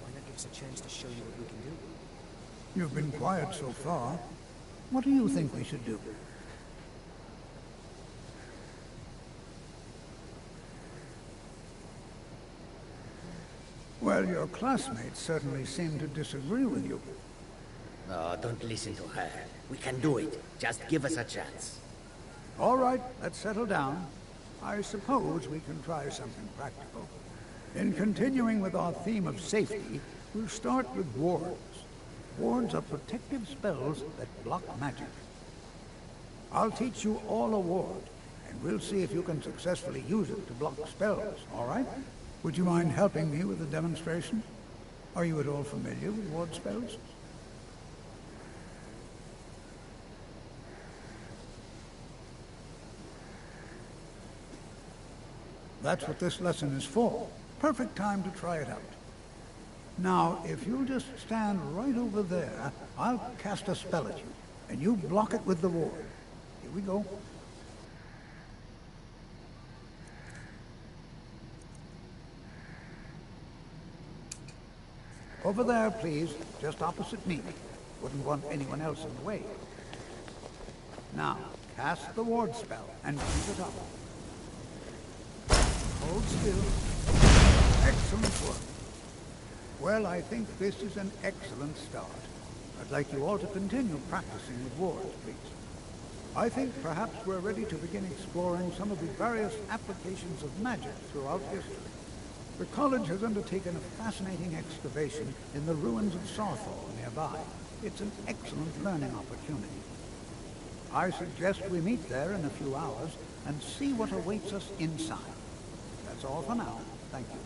Why not give us a chance to show you what we can do? You've been quiet so far. What do you think we should do? Well, your classmates certainly seem to disagree with you. Oh, don't listen to her. We can do it. Just give us a chance. All right, let's settle down. I suppose we can try something practical. In continuing with our theme of safety, we'll start with wards. Wards are protective spells that block magic. I'll teach you all a ward, and we'll see if you can successfully use it to block spells, all right? Would you mind helping me with the demonstration? Are you at all familiar with ward spells? That's what this lesson is for. Perfect time to try it out. Now, if you'll just stand right over there, I'll cast a spell at you, and you block it with the ward. Here we go. Over there, please, just opposite me. Wouldn't want anyone else in the way. Now, cast the ward spell, and keep it up. Hold still. Excellent work. Well, I think this is an excellent start. I'd like you all to continue practicing with wards, please. I think perhaps we're ready to begin exploring some of the various applications of magic throughout history. The college has undertaken a fascinating excavation in the ruins of Sarthal nearby. It's an excellent learning opportunity. I suggest we meet there in a few hours and see what awaits us inside. That's all for now. Thank you.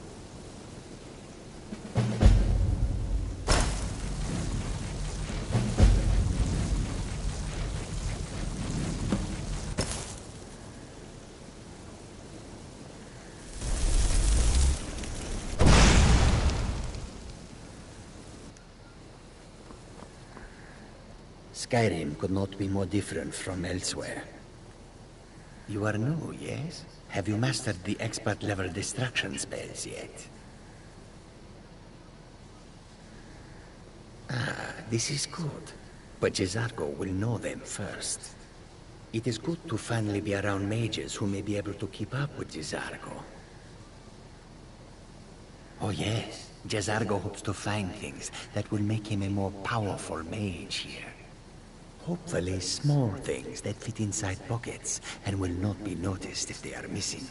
Skyrim could not be more different from elsewhere. You are new, yes? Have you mastered the expert-level destruction spells yet? Ah, this is good. But Jezargo will know them first. It is good to finally be around mages who may be able to keep up with Jezargo. Oh yes, Jezargo hopes to find things that will make him a more powerful mage here. Hopefully small things that fit inside pockets and will not be noticed if they are missing.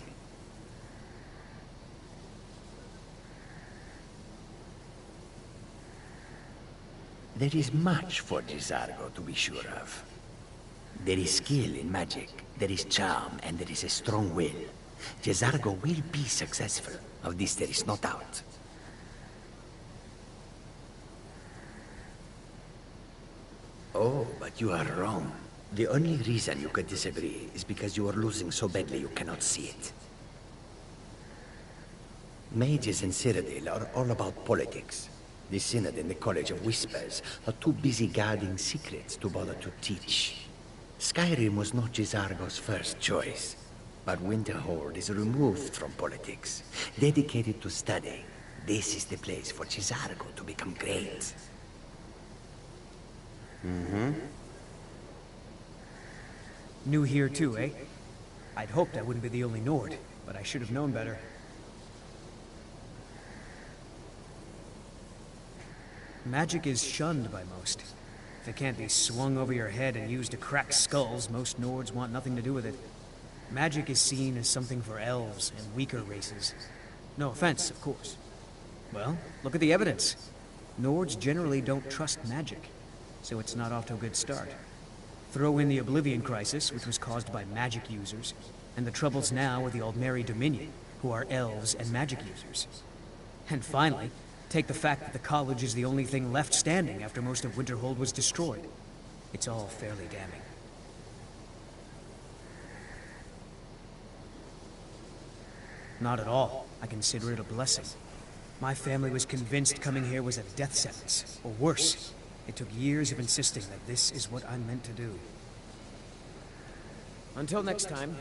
There is much for Jezargo to be sure of. There is skill in magic, there is charm, and there is a strong will. Jezargo will be successful. Of this there is no doubt. Oh, but you are wrong. The only reason you could disagree is because you are losing so badly you cannot see it. Mages in Cyrodiil are all about politics. The Synod and the College of Whispers are too busy guarding secrets to bother to teach. Skyrim was not Jezargo's first choice, but Winterhold is removed from politics, dedicated to study. This is the place for Jezargo to become great. New here too, eh? I'd hoped I wouldn't be the only Nord, but I should have known better. Magic is shunned by most. If it can't be swung over your head and used to crack skulls, most Nords want nothing to do with it. Magic is seen as something for elves and weaker races. No offense, of course. Well, look at the evidence. Nords generally don't trust magic, so it's not off to a good start. Throw in the Oblivion Crisis, which was caused by magic users, and the troubles now with the Aldmeri Dominion, who are elves and magic users. And finally, take the fact that the college is the only thing left standing after most of Winterhold was destroyed. It's all fairly damning. Not at all. I consider it a blessing. My family was convinced coming here was a death sentence, or worse. It took years of insisting that this is what I'm meant to do. Until next time.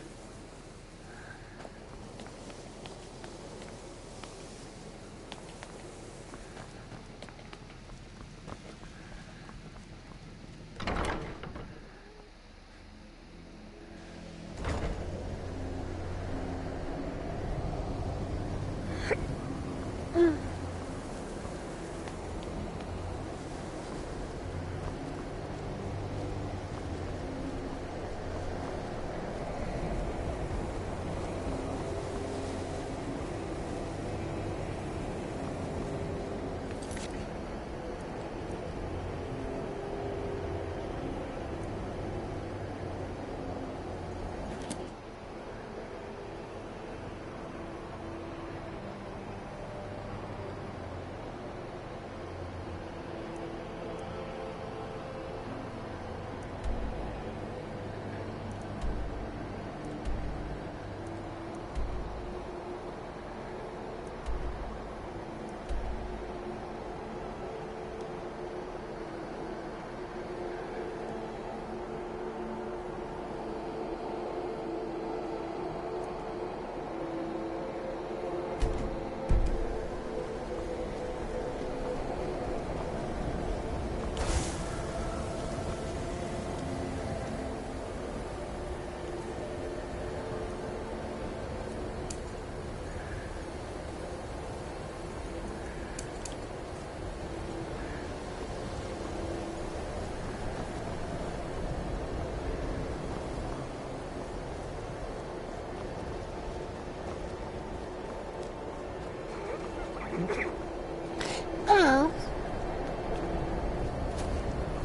Oh.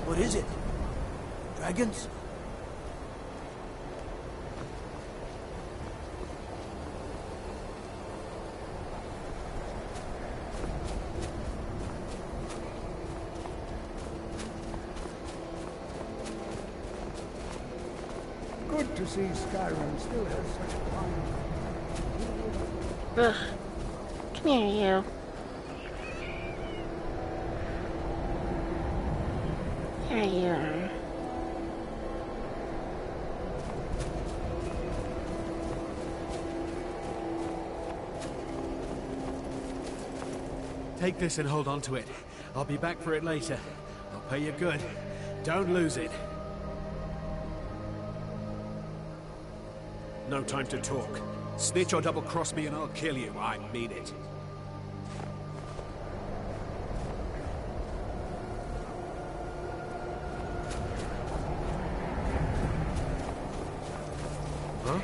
What is it? Dragons? Good to see Skyrim still has such fine... Ugh. Come here, you. There you are. Take this and hold on to it. I'll be back for it later. I'll pay you good. Don't lose it. No time to talk. Snitch or double-cross me and I'll kill you. I mean it. Huh?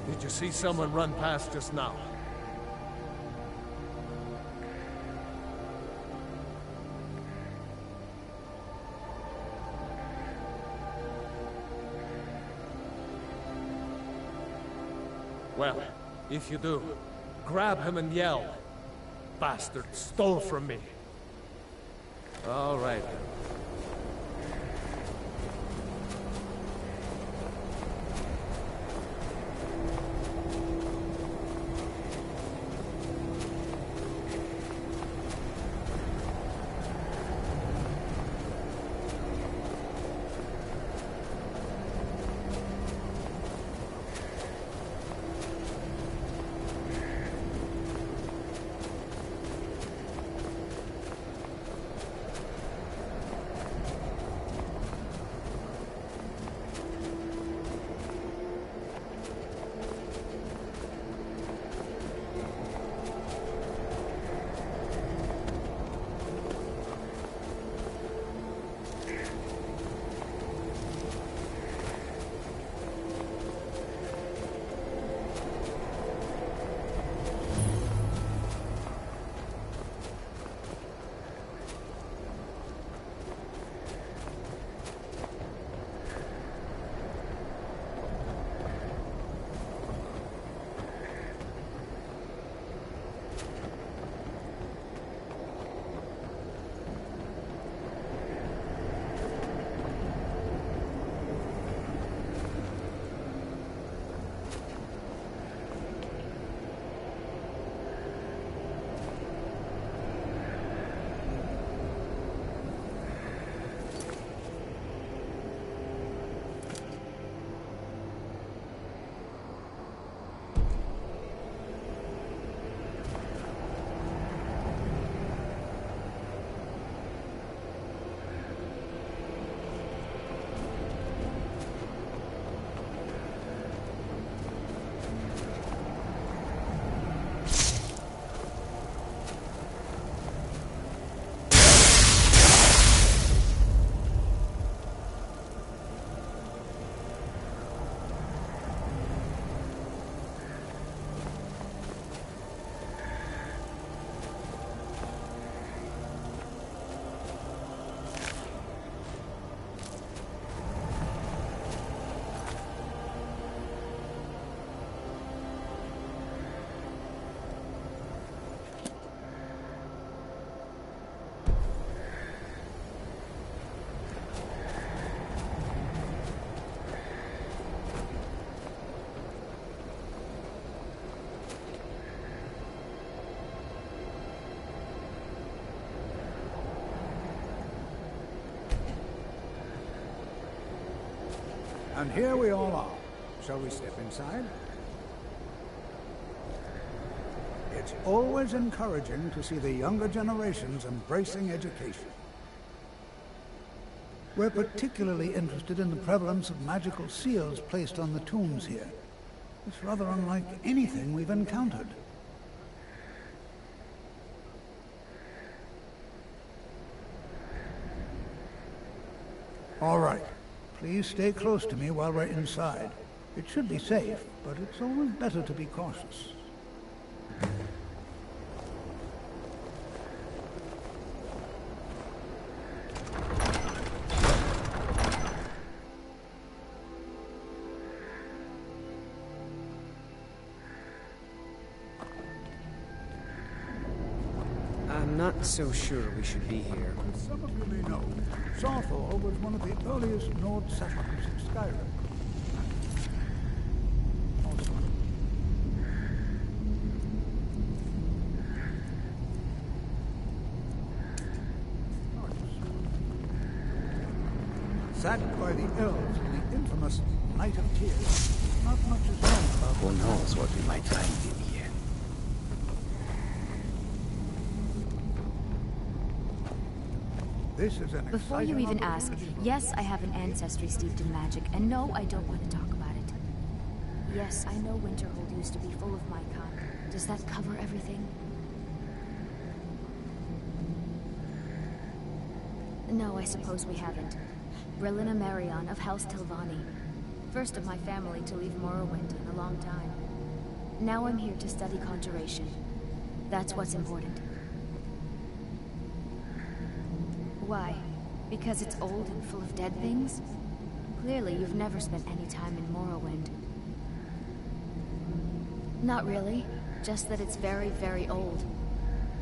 Did you see someone run past just now? Well, if you do, grab him and yell. Bastard stole from me. All right. And here we all are. Shall we step inside? It's always encouraging to see the younger generations embracing education. We're particularly interested in the prevalence of magical seals placed on the tombs here. It's rather unlike anything we've encountered. All right. Please stay close to me while we're inside. It should be safe, but it's always better to be cautious. I'm not so sure we should be here. As some of you may know, Sawthor was one of the earliest Nord settlements in Skyrim. Sacked by the elves in the infamous Night of Tears. Not much is known about. Who knows what we might find in here? This is an Before you even ask, yes, I have an ancestry steeped in magic, and no, I don't want to talk about it. Yes, I know Winterhold used to be full of my kind. Does that cover everything? No, I suppose we haven't. Brelina Marion of House Telvanni. First of my family to leave Morrowind in a long time. Now I'm here to study conjuration. That's what's important. Why? Because it's old and full of dead things? Clearly, you've never spent any time in Morrowind. Not really. Just that it's very, very old.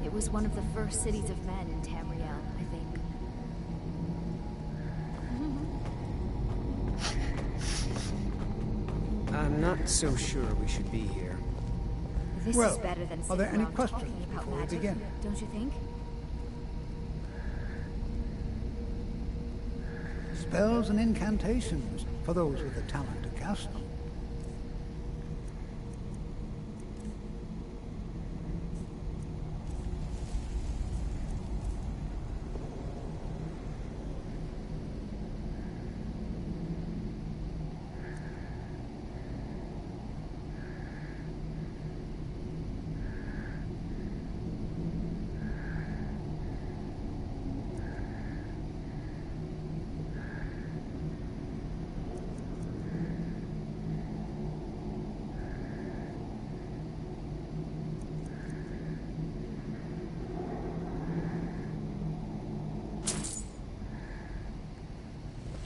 It was one of the first cities of men in Tamriel, I think. I'm not so sure we should be here. This Well, is better than are there sitting any around questions talking about before we magic, begin? don't you think? Spells and incantations for those with the talent to cast them.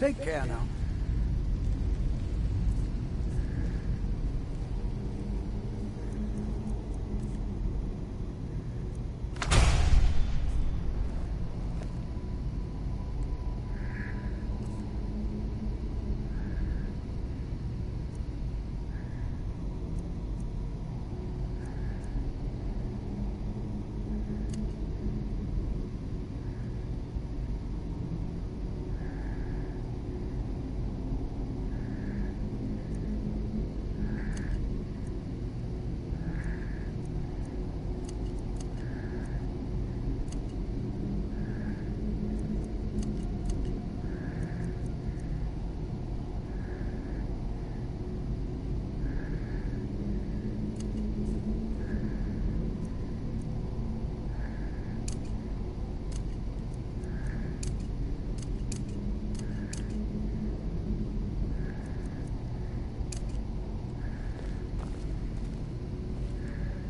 Take care now.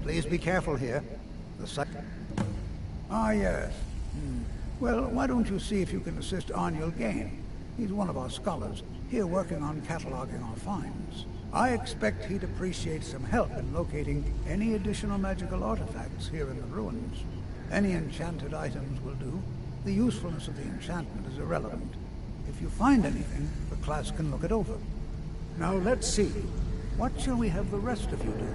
Please be careful here. The site. Ah, yes. Well, why don't you see if you can assist Arniel Gain? He's one of our scholars, here working on cataloging our finds. I expect he'd appreciate some help in locating any additional magical artifacts here in the ruins. Any enchanted items will do. The usefulness of the enchantment is irrelevant. If you find anything, the class can look it over. Now let's see. What shall we have the rest of you do?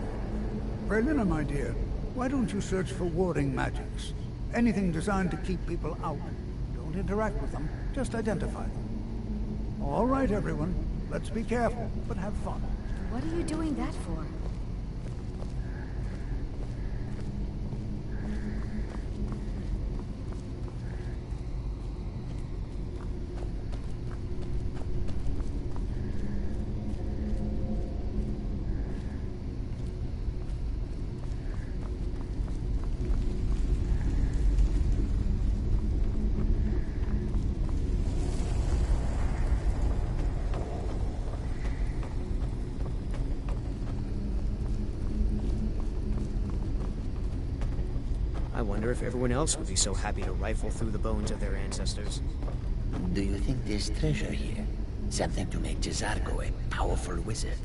Brelina, my dear, why don't you search for warding magics? Anything designed to keep people out. Don't interact with them, just identify them. All right, everyone. Let's be careful, but have fun. What are you doing that for? I wonder if everyone else would be so happy to rifle through the bones of their ancestors. Do you think there's treasure here? Something to make Jizargo a powerful wizard?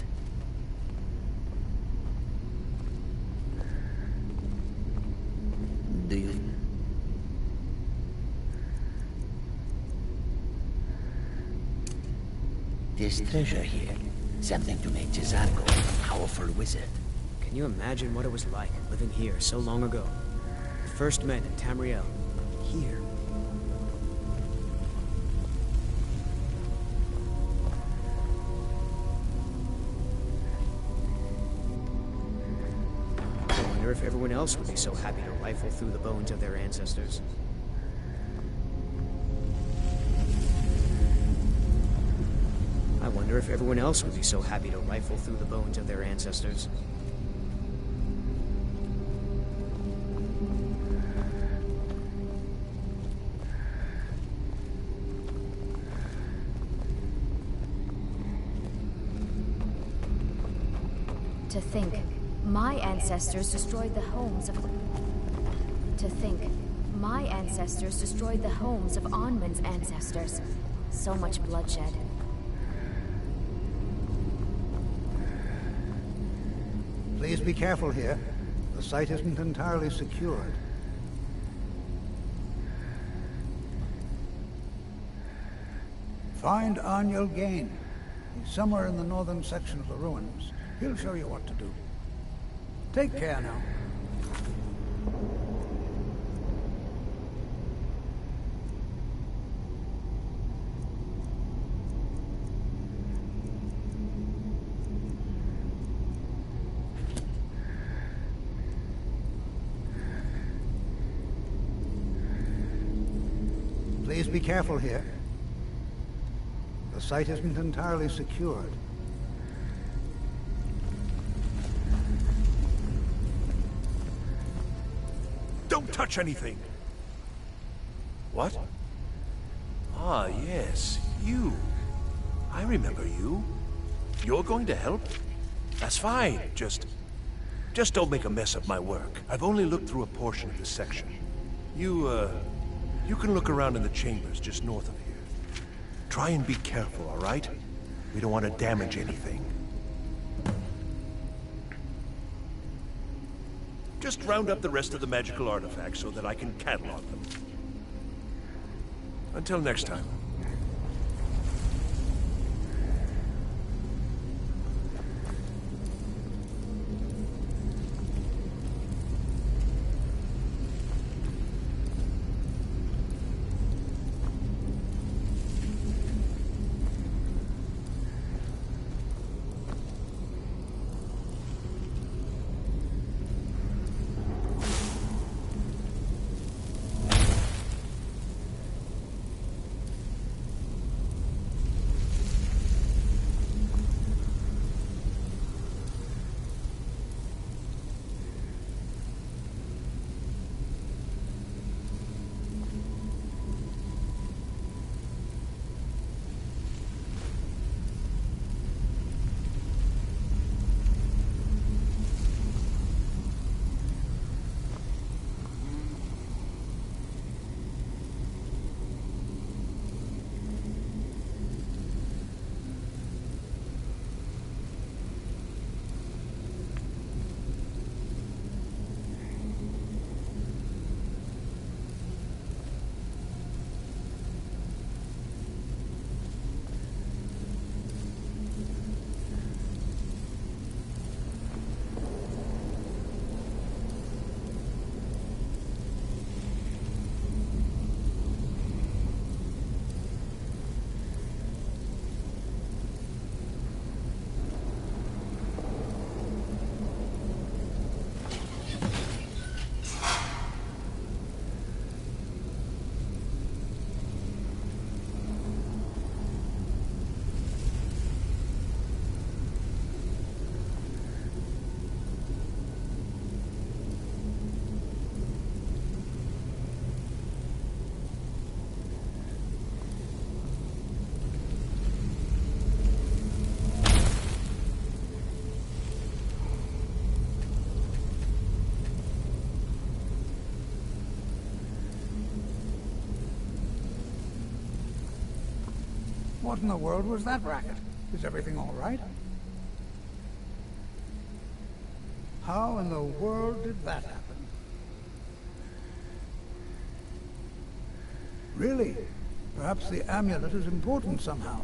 Do you... There's treasure here. Something to make Jizargo a powerful wizard. Can you imagine what it was like living here so long ago? The first men in Tamriel. Here. I wonder if everyone else would be so happy to rifle through the bones of their ancestors. I wonder if everyone else would be so happy to rifle through the bones of their ancestors. To think, my ancestors destroyed the homes of... To think, my ancestors destroyed the homes of Onmund's ancestors. So much bloodshed. Please be careful here. The site isn't entirely secured. Find Aniel Gain. He's somewhere in the northern section of the ruins. He'll show you what to do. Take care now. Please be careful here. The site isn't entirely secured. Don't touch anything! What? Ah, yes, you. I remember you. You're going to help? That's fine. Just don't make a mess of my work. I've only looked through a portion of this section. You can look around in the chambers just north of here. Try and be careful, all right? We don't want to damage anything. Just round up the rest of the magical artifacts so that I can catalog them. Until next time. What in the world was that racket? Is everything all right? How in the world did that happen? Really? Perhaps the amulet is important somehow.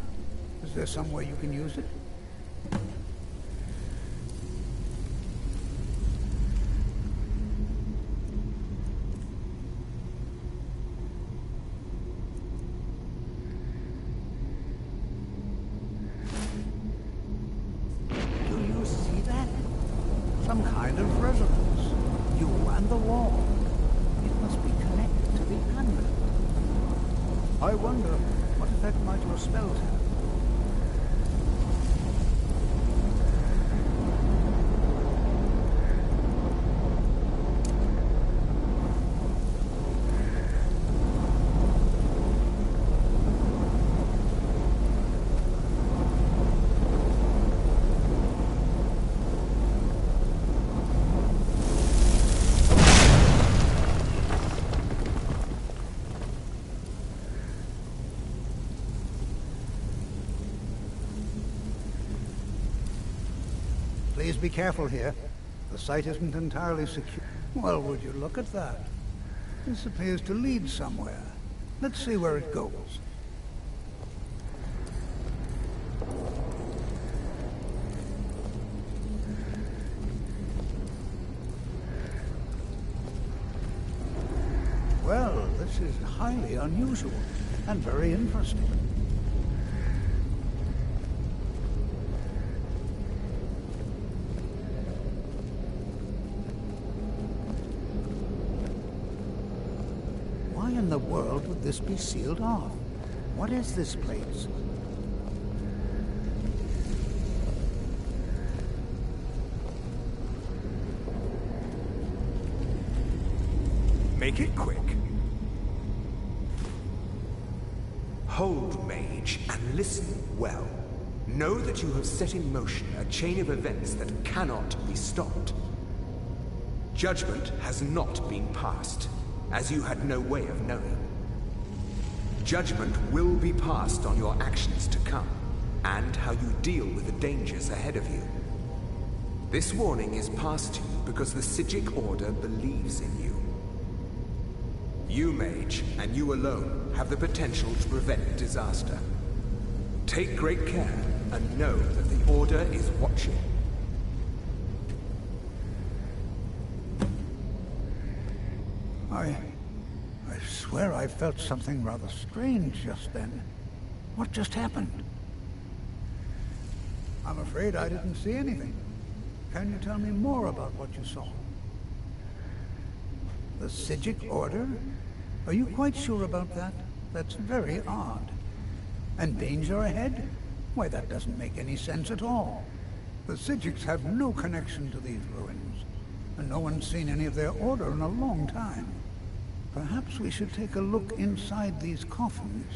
Is there some way you can use it? Do you see that? Some kind of resonance. You and the wall. It must be connected to the amulet. I wonder what effect might your spells have. Please be careful here. The site isn't entirely secure. Well, would you look at that? This appears to lead somewhere. Let's see where it goes. Well, this is highly unusual and very interesting. Why in the world would this be sealed off? What is this place? Make it quick. Hold, mage, and listen well. Know that you have set in motion a chain of events that cannot be stopped. Judgment has not been passed, as you had no way of knowing. Judgment will be passed on your actions to come, and how you deal with the dangers ahead of you. This warning is passed to you because the Psijic Order believes in you. You, mage, and you alone, have the potential to prevent disaster. Take great care, and know that the Order is watching. I swear I felt something rather strange just then. What just happened? I'm afraid I didn't see anything. Can you tell me more about what you saw? The Psijic Order? Are you quite sure about that? That's very odd. And danger ahead? Why, that doesn't make any sense at all. The Psijics have no connection to these ruins, and no one's seen any of their order in a long time. Perhaps we should take a look inside these coffins.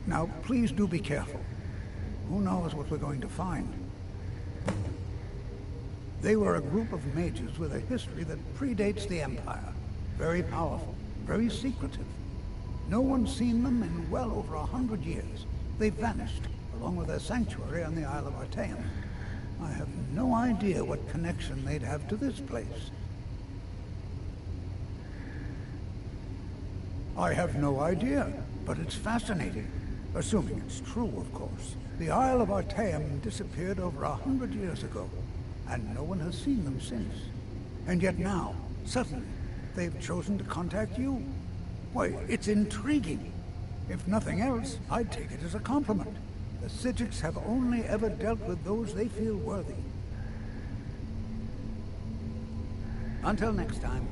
Now, please do be careful. Who knows what we're going to find? They were a group of mages with a history that predates the Empire. Very powerful, very secretive. No one's seen them in well over 100 years. They vanished, along with their sanctuary on the Isle of Artaeum. I have no idea what connection they'd have to this place. I have no idea, but it's fascinating. Assuming it's true, of course. The Isle of Artaeum disappeared over 100 years ago, and no one has seen them since. And yet now, suddenly, they've chosen to contact you. Why, it's intriguing. If nothing else, I'd take it as a compliment. The Psijics have only ever dealt with those they feel worthy. Until next time.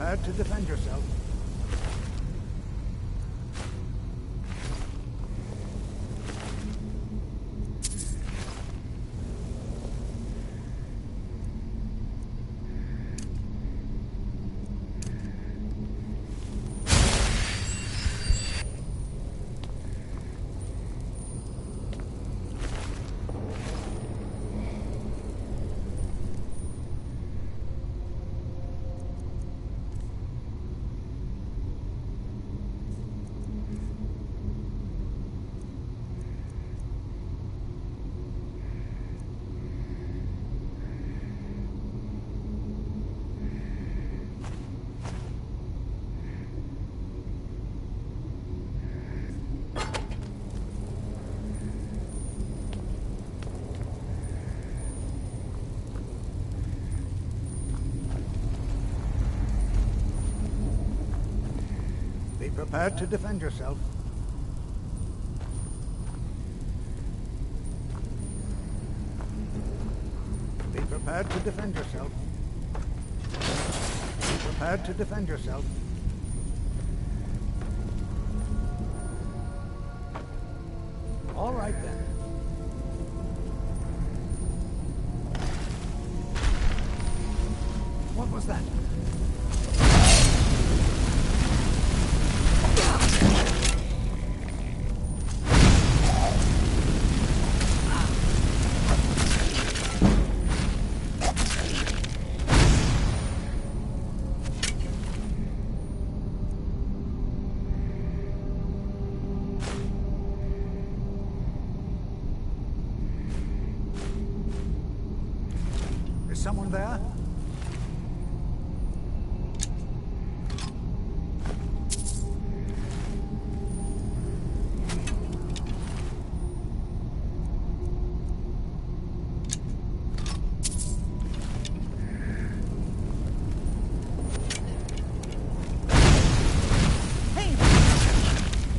prepared to defend yourself. Be prepared to defend yourself. Be prepared to defend yourself. Be prepared to defend yourself. All right then. What was that? Is someone there?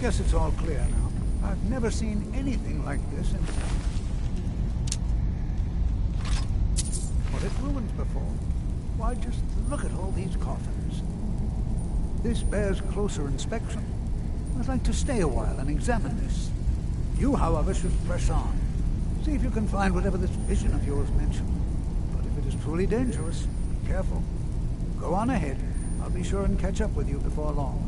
Guess it's all clear now. I've never seen anything like this in... Well, it ruined before. Why, just look at all these coffins. This bears closer inspection. I'd like to stay a while and examine this. You, however, should press on. See if you can find whatever this vision of yours mentioned. But if it is truly dangerous, be careful. Go on ahead. I'll be sure and catch up with you before long.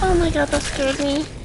Oh my god, that scared me.